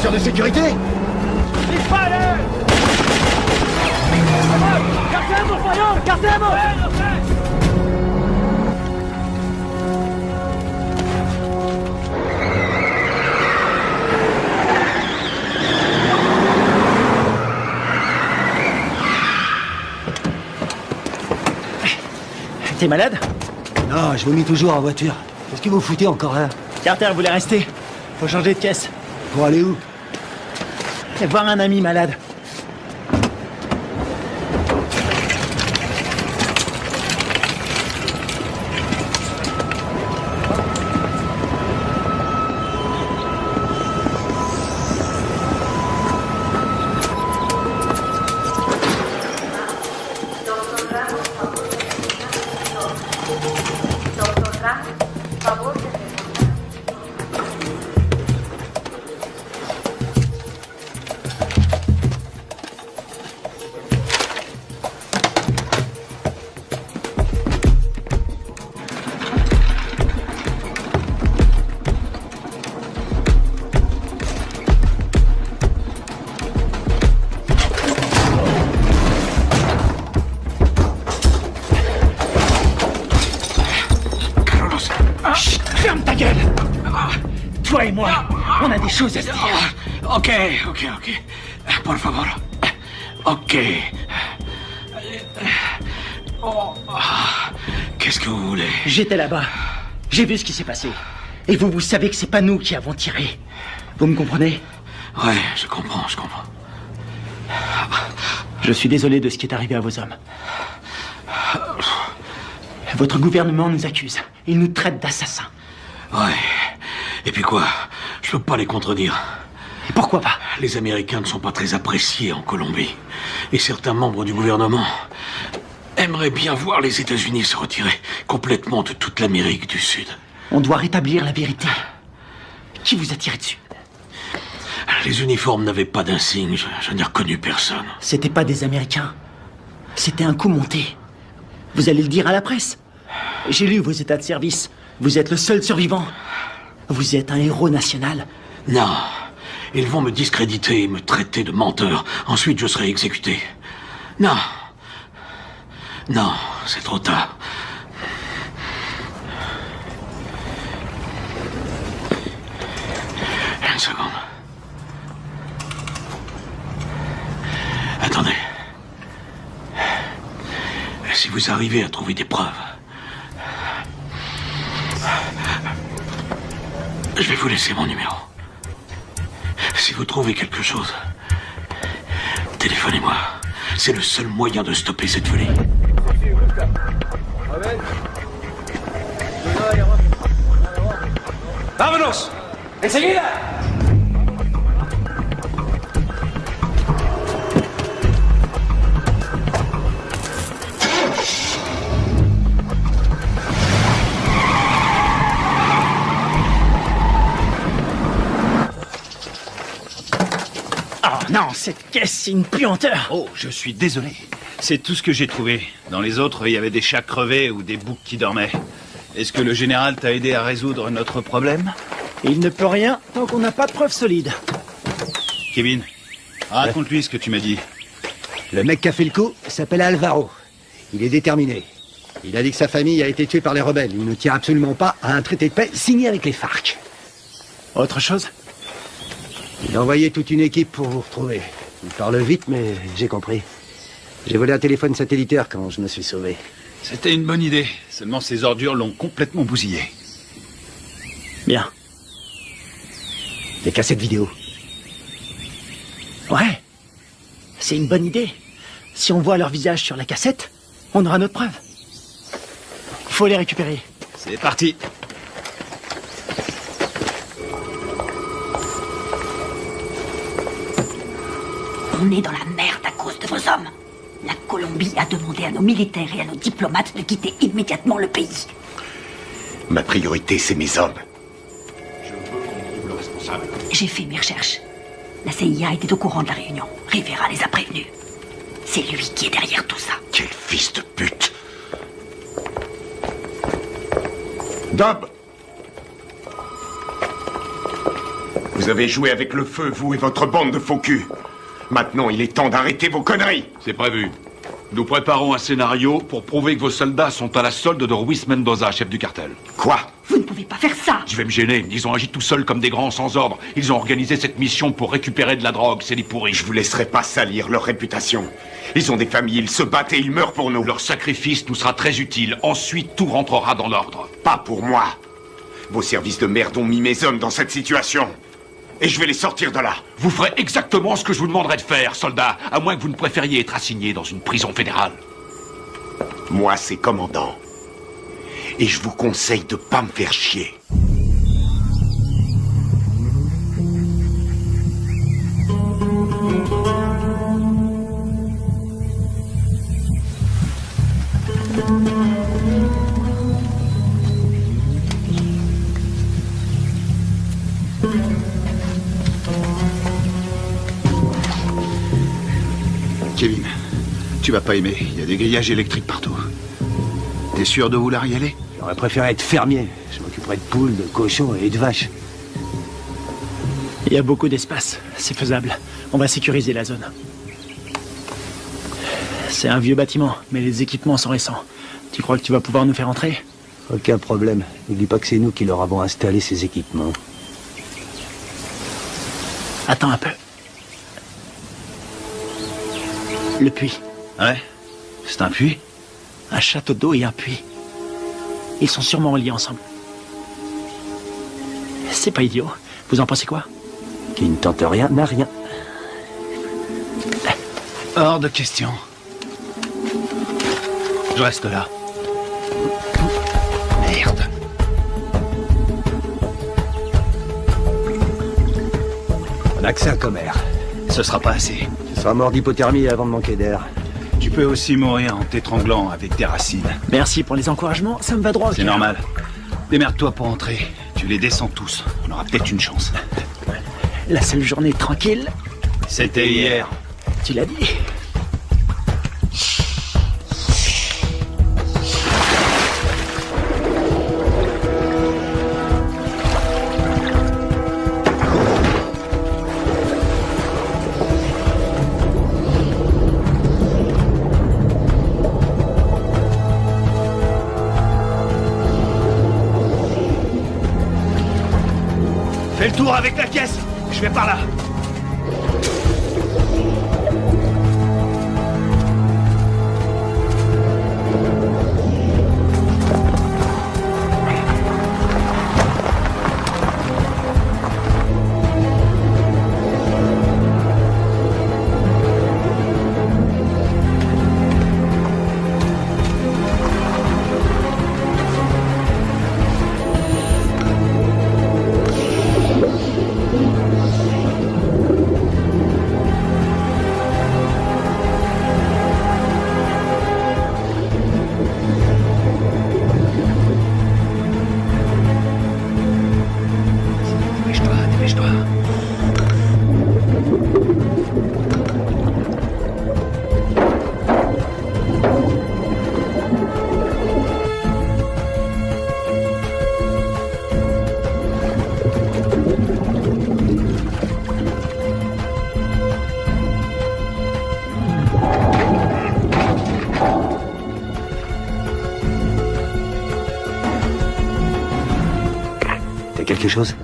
De sécurité. T'es malade? Non, je vomis toujours en voiture. Qu'est-ce que vous foutez encore là? Carter voulait rester. Faut changer de caisse. Pour aller où? Et voir un ami malade. Toi et moi, on a des choses à se dire. Ok. Por favor. Ok. Qu'est-ce que vous voulez? J'étais là-bas. J'ai vu ce qui s'est passé. Et vous savez que c'est pas nous qui avons tiré. Vous me comprenez? Ouais, je comprends. Je suis désolé de ce qui est arrivé à vos hommes. Votre gouvernement nous accuse. Il nous traite d'assassins. Ouais. Et puis quoi? Je peux pas les contredire. Et pourquoi pas? Les Américains ne sont pas très appréciés en Colombie. Et certains membres du gouvernement aimeraient bien voir les États-Unis se retirer complètement de toute l'Amérique du Sud. On doit rétablir la vérité. Qui vous a tiré dessus? Les uniformes n'avaient pas d'insigne. Je n'ai reconnu personne. C'était pas des Américains. C'était un coup monté. Vous allez le dire à la presse. J'ai lu vos états de service. Vous êtes le seul survivant. Vous êtes un héros national. Non. Ils vont me discréditer et me traiter de menteur. Ensuite, je serai exécuté. Non. Non, c'est trop tard. Une seconde. Attendez. Si vous arrivez à trouver des preuves, je vais vous laisser mon numéro. Si vous trouvez quelque chose, téléphonez-moi. C'est le seul moyen de stopper cette folie. ¡Vámonos! ¡Enseguida! Oh non, cette caisse, c'est une puanteur. Oh, je suis désolé. C'est tout ce que j'ai trouvé. Dans les autres, il y avait des chats crevés ou des boucs qui dormaient. Est-ce que le général t'a aidé à résoudre notre problème? Il ne peut rien tant qu'on n'a pas de preuves solides. Kevin, raconte-lui ce que tu m'as dit. Le mec qui a fait le coup s'appelle Alvaro. Il est déterminé. Il a dit que sa famille a été tuée par les rebelles. Il ne tient absolument pas à un traité de paix signé avec les FARC. Autre chose? Il a envoyé toute une équipe pour vous retrouver. Il parle vite, mais j'ai compris. J'ai volé un téléphone satellitaire quand je me suis sauvé. C'était une bonne idée. Seulement ces ordures l'ont complètement bousillé. Bien. Les cassettes vidéo. Ouais. C'est une bonne idée. Si on voit leur visage sur la cassette, on aura notre preuve. Il faut les récupérer. C'est parti. On est dans la merde à cause de vos hommes. La Colombie a demandé à nos militaires et à nos diplomates de quitter immédiatement le pays. Ma priorité, c'est mes hommes. Je veux qu'on trouve le responsable. J'ai fait mes recherches. La CIA était au courant de la réunion. Rivera les a prévenus. C'est lui qui est derrière tout ça. Quel fils de pute! Dob! Vous avez joué avec le feu, vous et votre bande de faux culs. Maintenant, il est temps d'arrêter vos conneries. C'est prévu. Nous préparons un scénario pour prouver que vos soldats sont à la solde de Ruiz Mendoza, chef du cartel. Quoi? Vous ne pouvez pas faire ça. Je vais me gêner. Ils ont agi tout seuls comme des grands sans ordre. Ils ont organisé cette mission pour récupérer de la drogue. C'est des pourris. Je vous laisserai pas salir leur réputation. Ils ont des familles, ils se battent et ils meurent pour nous. Leur sacrifice nous sera très utile. Ensuite, tout rentrera dans l'ordre. Pas pour moi. Vos services de merde ont mis mes hommes dans cette situation. Et je vais les sortir de là. Vous ferez exactement ce que je vous demanderai de faire, soldat, à moins que vous ne préfériez être assigné dans une prison fédérale. Moi, c'est commandant. Et je vous conseille de pas me faire chier. Kevin, tu vas pas aimer. Il y a des grillages électriques partout. T'es sûr de vouloir y aller? J'aurais préféré être fermier. Je m'occuperais de poules, de cochons et de vaches. Il y a beaucoup d'espace. C'est faisable. On va sécuriser la zone. C'est un vieux bâtiment, mais les équipements sont récents. Tu crois que tu vas pouvoir nous faire entrer? Aucun problème. N'oublie pas que c'est nous qui leur avons installé ces équipements. Attends un peu. Le puits. Ouais? C'est un puits? Un château d'eau et un puits. Ils sont sûrement reliés ensemble. C'est pas idiot. Vous en pensez quoi? Qui ne tente rien n'a rien. Hors de question. Je reste là. Merde. On a que ça comme air. Ce sera pas assez. Tu seras mort d'hypothermie avant de manquer d'air. Tu peux aussi mourir en t'étranglant avec des racines. Merci pour les encouragements, ça me va droit au C'est cœur. normal. Démerde-toi pour entrer. Tu les descends tous. On aura peut-être une chance. La seule journée tranquille, C'était hier. tu l'as dit. Fais le tour avec la caisse. Je vais par là. Quelque chose?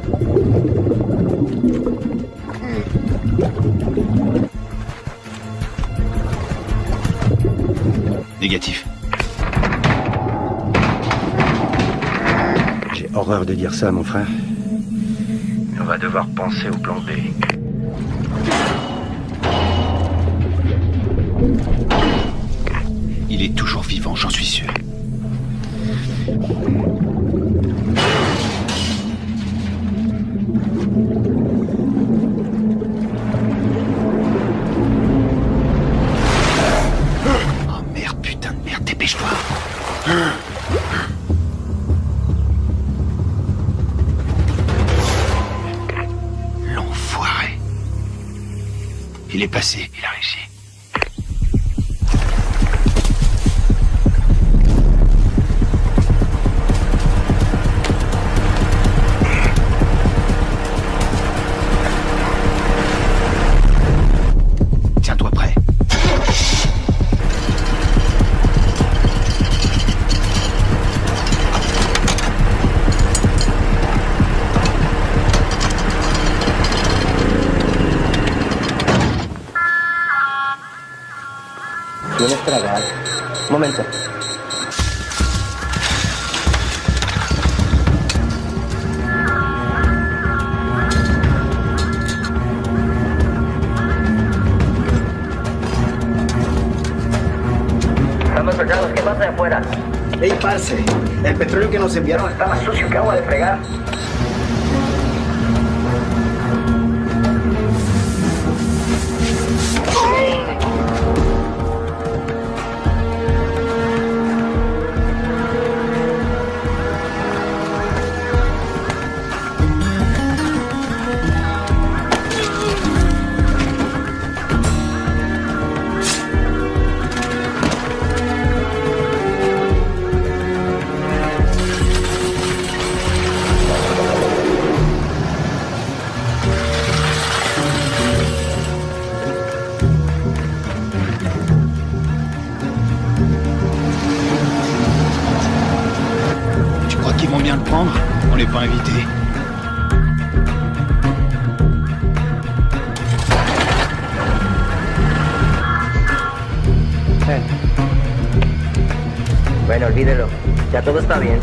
Négatif. J'ai horreur de dire ça, mon frère. Mais on va devoir penser au plan B. Il est toujours vivant, j'en suis sûr. L'enfoiré. Il est passé, il a réussi. Tiens-toi prêt. ¿Tienes tragar? Un momento. Estamos soldados, ¿qué pasa de afuera? Ey, parce, el petróleo que nos enviaron Está más sucio que agua de fregar. On n'est pas invités. Bueno, olvídelo. Ya todo está bien.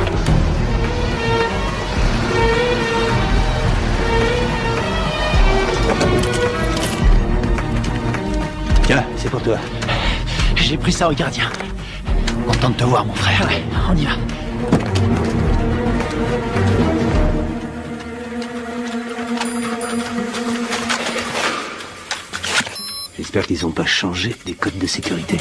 Tiens, c'est pour toi. J'ai pris ça au gardien. Content de te voir, mon frère. Ouais, on y va. J'espère qu'ils n'ont pas changé des codes de sécurité.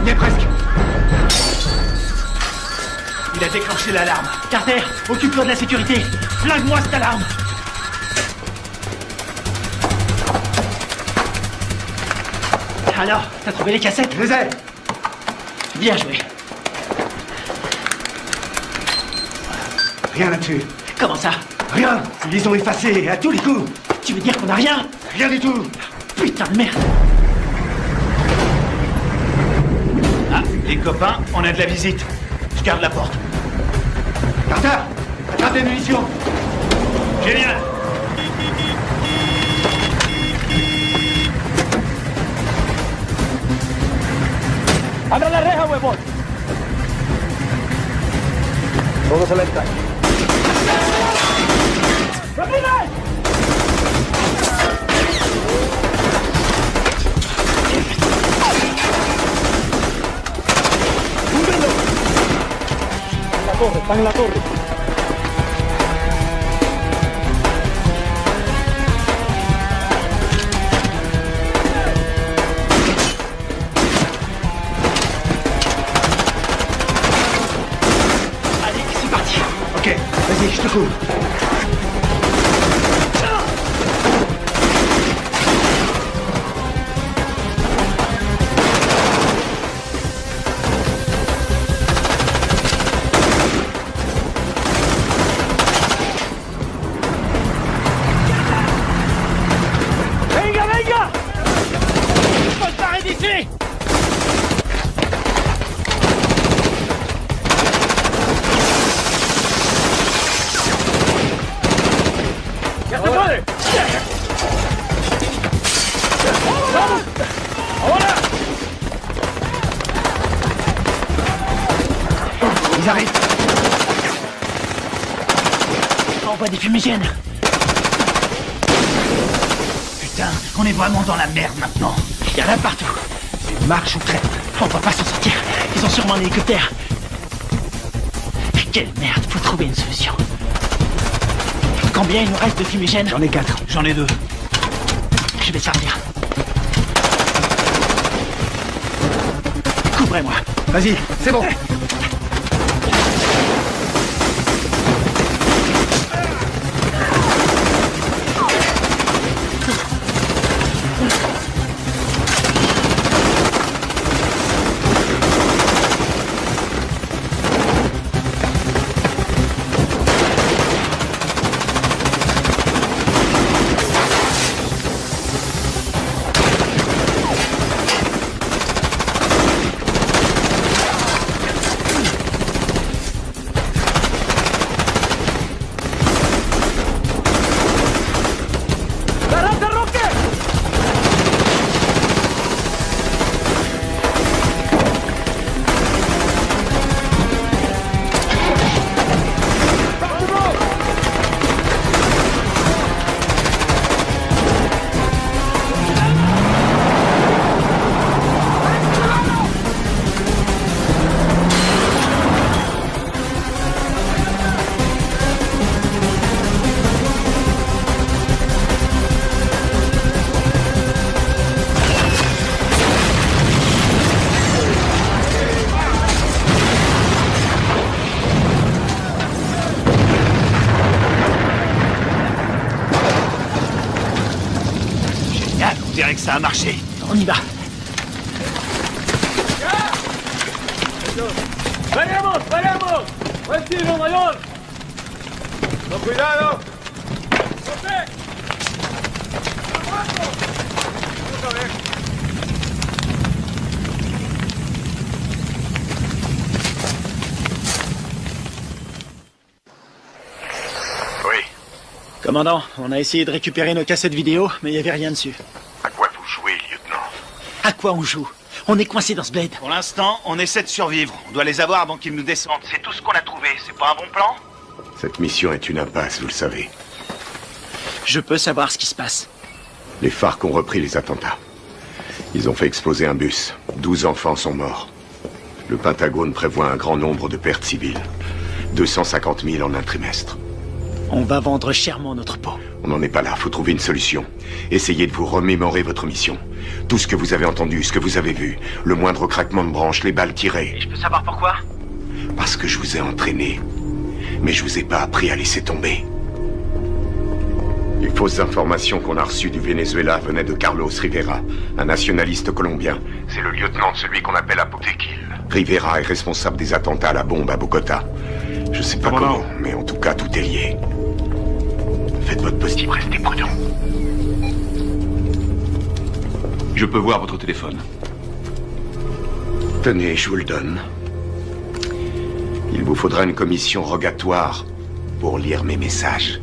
Il est presque. Il a déclenché l'alarme. Carter, occupe-toi de la sécurité. Flingue-moi cette alarme. Alors, t'as trouvé les cassettes? Les ai. Bien joué. Rien là-dessus. Comment ça? Rien. Ils les ont effacés à tous les coups. Tu veux dire qu'on a rien? Rien du tout. Putain de merde. Ah, les copains, on a de la visite. Je garde la porte. Carter, attrape les munitions. Génial. ¡Abra la reja, huevón! Todos a la entrada. ¡Rápido! ¡Húndenlo! Están en la torre. Ok, vas-y, je te couvre. ¡Venga, venga! ¡Faut se barrer d'ici! ¡Ya se puede! ¡Vamos! ¡Ahora! Ils arrivent. Envoie des fumigènes. Putain, on est vraiment dans la merde maintenant. Il y en a partout. Marche ou crête. On va pas s'en sortir. Ils ont sûrement un hélicoptère. Quelle merde, faut trouver une solution. Combien il nous reste de fumigènes? J'en ai 4. J'en ai 2. Je vais servir. Couvrez-moi. Vas-y, c'est bon. On dirait que ça a marché. On y va. ¡Venimos, venimos! ¡Buen tiro, mayor! ¡Con cuidado! Oui. Commandant, on a essayé de récupérer nos cassettes vidéo, mais il n'y avait rien dessus. À quoi vous jouez, lieutenant? À quoi on joue? On est coincé dans ce bled. Pour l'instant, on essaie de survivre. On doit les avoir avant qu'ils nous descendent. C'est tout ce qu'on a C'est pas un bon plan? Cette mission est une impasse, vous le savez. Je peux savoir ce qui se passe. Les FARC ont repris les attentats. Ils ont fait exploser un bus. 12 enfants sont morts. Le Pentagone prévoit un grand nombre de pertes civiles. 250 000 en un trimestre. On va vendre chèrement notre peau. On n'en est pas là, faut trouver une solution. Essayez de vous remémorer votre mission. Tout ce que vous avez entendu, ce que vous avez vu. Le moindre craquement de branche, les balles tirées. Et je peux savoir pourquoi? Parce que je vous ai entraîné. Mais je vous ai pas appris à laisser tomber. Les fausses informations qu'on a reçues du Venezuela venaient de Carlos Rivera, un nationaliste colombien. C'est le lieutenant de celui qu'on appelle Apotequil. Rivera est responsable des attentats à la bombe à Bogota. Je sais pas comment, mais en tout cas, tout est lié. Faites votre possible, restez prudent. Je peux voir votre téléphone. Tenez, je vous le donne. Il vous faudra une commission rogatoire pour lire mes messages.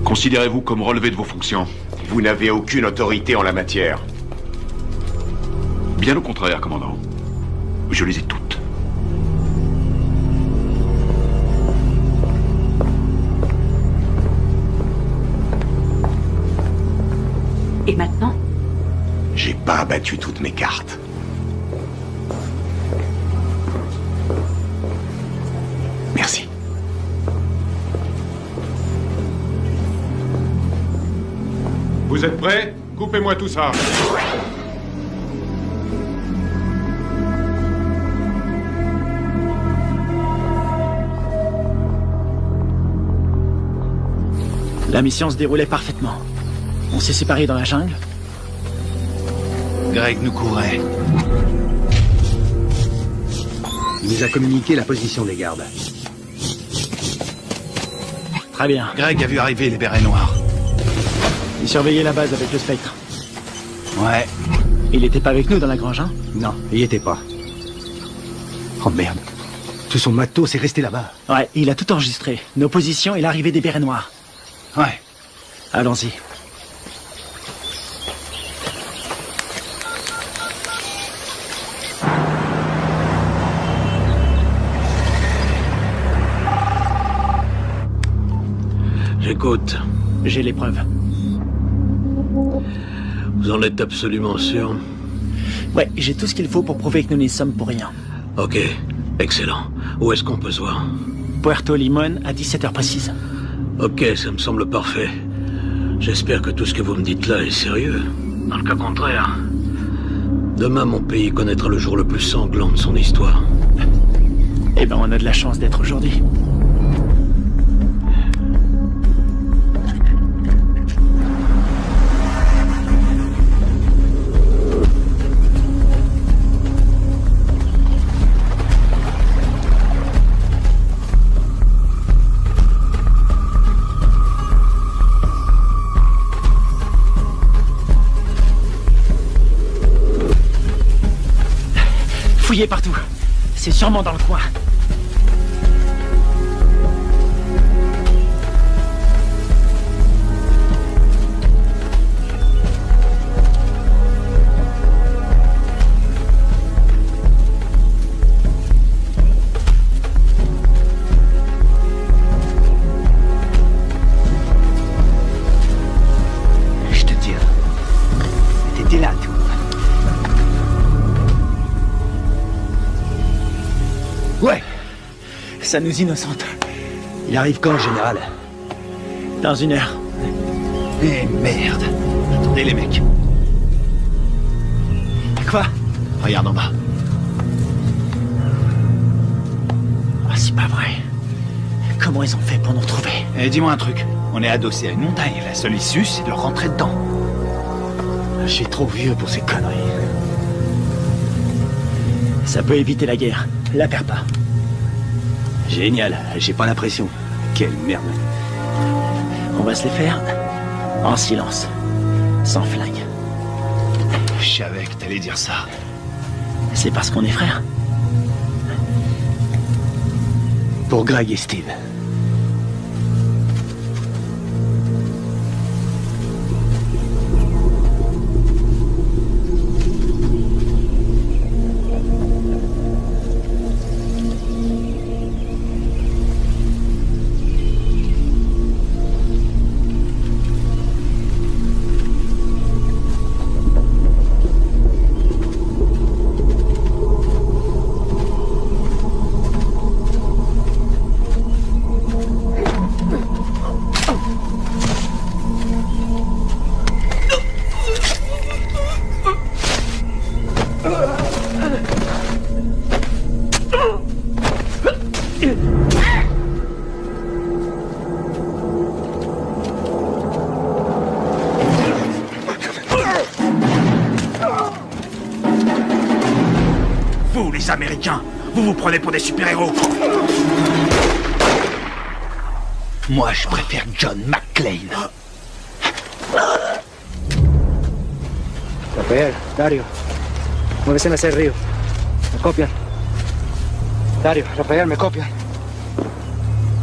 Considérez-vous comme relevé de vos fonctions? Vous n'avez aucune autorité en la matière. Bien au contraire, commandant. Je les ai toutes. Et maintenant? J'ai pas abattu toutes mes cartes. Merci. Vous êtes prêts? Coupez-moi tout ça. La mission se déroulait parfaitement. On s'est séparés dans la jungle. Greg nous courait. Il nous a communiqué la position des gardes. Très bien. Greg a vu arriver les bérets noirs. Il surveillait la base avec le spectre. Ouais. Il était pas avec nous dans la grange, hein? Non, il y était pas. Oh merde. Tout son matos est resté là-bas. Ouais, il a tout enregistré. Nos positions et l'arrivée des bérets noirs. Ouais. Allons-y. J'écoute. J'ai les preuves. Vous en êtes absolument sûr? Ouais, j'ai tout ce qu'il faut pour prouver que nous n'y sommes pour rien. Ok, excellent. Où est-ce qu'on peut se voir? Puerto Limón à 17h précise. Ok, ça me semble parfait. J'espère que tout ce que vous me dites là est sérieux. Dans le cas contraire, demain mon pays connaîtra le jour le plus sanglant de son histoire. Eh ben, on a de la chance d'être aujourd'hui. Fouillez partout. C'est sûrement dans le coin. Je te dis, t'étais là, toi. Ouais. Ça nous innocente. Il arrive quand, général? Dans 1 heure. Eh merde. Attendez les mecs. Quoi? Regarde en bas. Ah, c'est pas vrai. Comment ils ont fait pour nous retrouver? Eh, dis-moi un truc. On est adossé à une montagne. La seule issue, c'est de rentrer dedans. Je suis trop vieux pour ces conneries. Ça peut éviter la guerre. La perds pas. Génial, j'ai pas l'impression. Quelle merde. On va se les faire en silence. Sans flingue. Je savais que t'allais dire ça. C'est parce qu'on est frères. Pour Greg et Steve. les Américains. Vous vous prenez pour des super-héros. Moi, je préfère John McClane. Rafael, Dario, muévese hacia el río. Me copian. Dario, Rafael, me copian.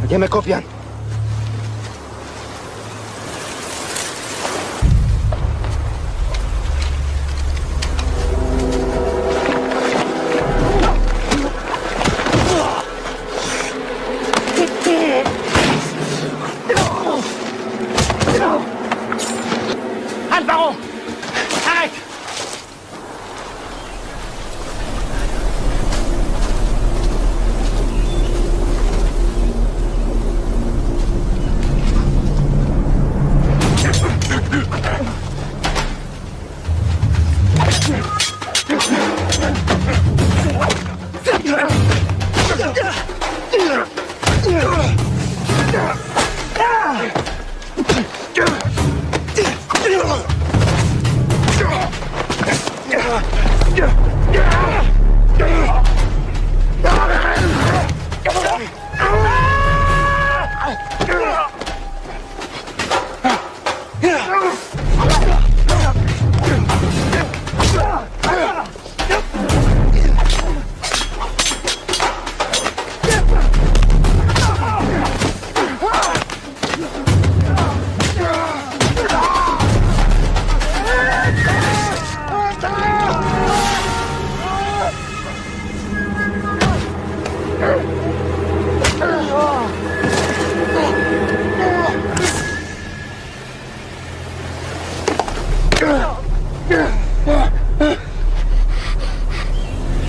Aquí me copian. Alvaro! Arrête!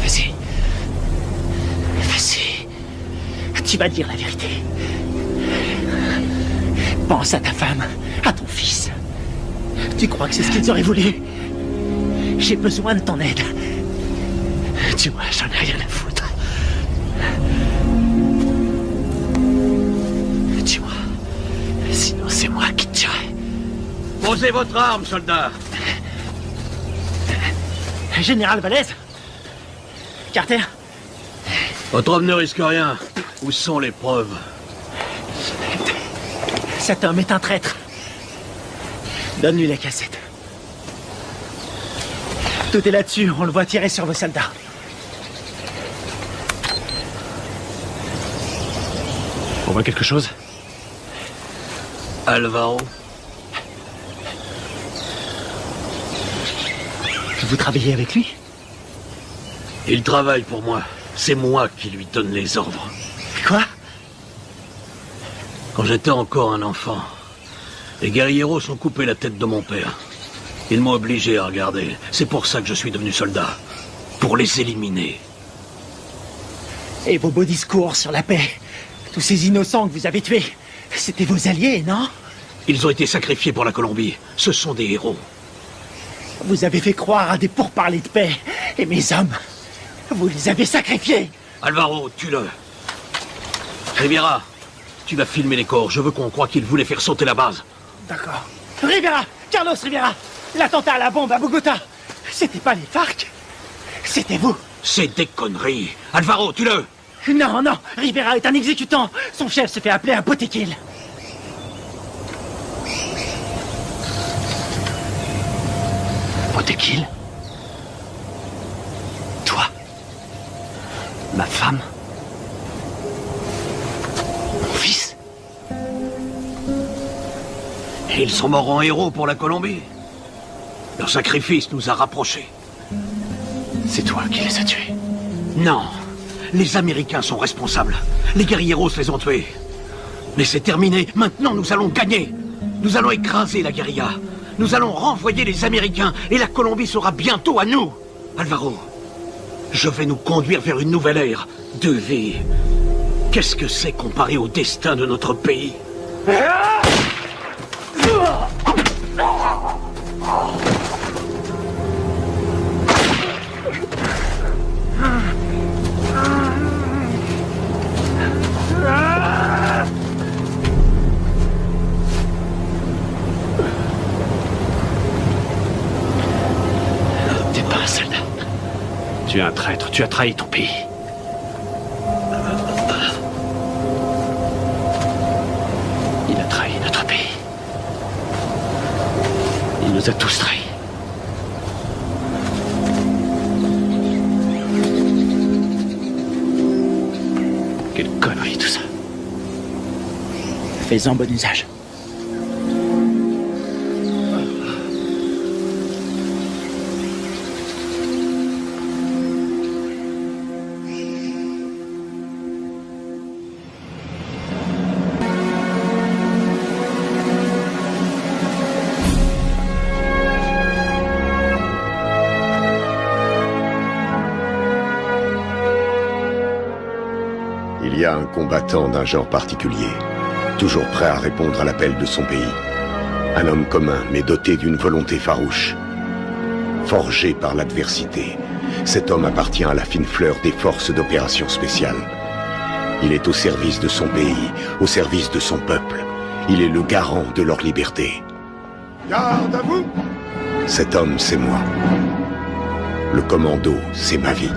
Vas-y. Vas-y. Tu vas dire la vérité. Pense à ta femme, à ton fils. Tu crois que c'est ce qu'ils auraient voulu? J'ai besoin de ton aide. Tu vois, j'en ai rien à foutre. Tu vois, sinon c'est moi qui te tuerai. Posez votre arme, soldat. Général Valez? Carter? Votre homme ne risque rien. Où sont les preuves? Cet homme est un traître. Donne-lui la cassette. Tout est là-dessus, on le voit tirer sur vos soldats. On voit quelque chose? Alvaro? Vous travaillez avec lui? Il travaille pour moi. C'est moi qui lui donne les ordres. Quoi? Quand j'étais encore un enfant, les guerrilleros ont coupé la tête de mon père. Ils m'ont obligé à regarder. C'est pour ça que je suis devenu soldat. Pour les éliminer. Et vos beaux discours sur la paix? Tous ces innocents que vous avez tués, c'était vos alliés, non? Ils ont été sacrifiés pour la Colombie. Ce sont des héros. Vous avez fait croire à des pourparlers de paix. Et mes hommes, vous les avez sacrifiés. Alvaro, tue-le. Riviera, tu vas filmer les corps. Je veux qu'on croie qu'ils voulaient faire sauter la base. D'accord. Rivera, Carlos Rivera, l'attentat à la bombe à Bogota, c'était pas les FARC, c'était vous. C'est des conneries. Alvaro, tue-le. Non, non, Rivera est un exécutant. Son chef se fait appeler un Potequil. Potequil? Toi? Ma femme? Mon fils? Et ils sont morts en héros pour la Colombie. Leur sacrifice nous a rapprochés. C'est toi qui les as tués? Non. Les Américains sont responsables. Les guerrilleros les ont tués. Mais c'est terminé. Maintenant, nous allons gagner. Nous allons écraser la guérilla. Nous allons renvoyer les Américains et la Colombie sera bientôt à nous. Alvaro, je vais nous conduire vers une nouvelle ère de vie. Qu'est-ce que c'est comparé au destin de notre pays? T'es pas un soldat. Tu es un traître, tu as trahi ton pays. Il a trahi notre pays. Il nous a tous trahis. Quelle connerie tout ça. Fais-en bon usage. Il y a un combattant d'un genre particulier, toujours prêt à répondre à l'appel de son pays. Un homme commun, mais doté d'une volonté farouche. Forgé par l'adversité, cet homme appartient à la fine fleur des forces d'opération spéciales. Il est au service de son pays, au service de son peuple. Il est le garant de leur liberté. Garde à vous! Cet homme, c'est moi. Le commando, c'est ma vie.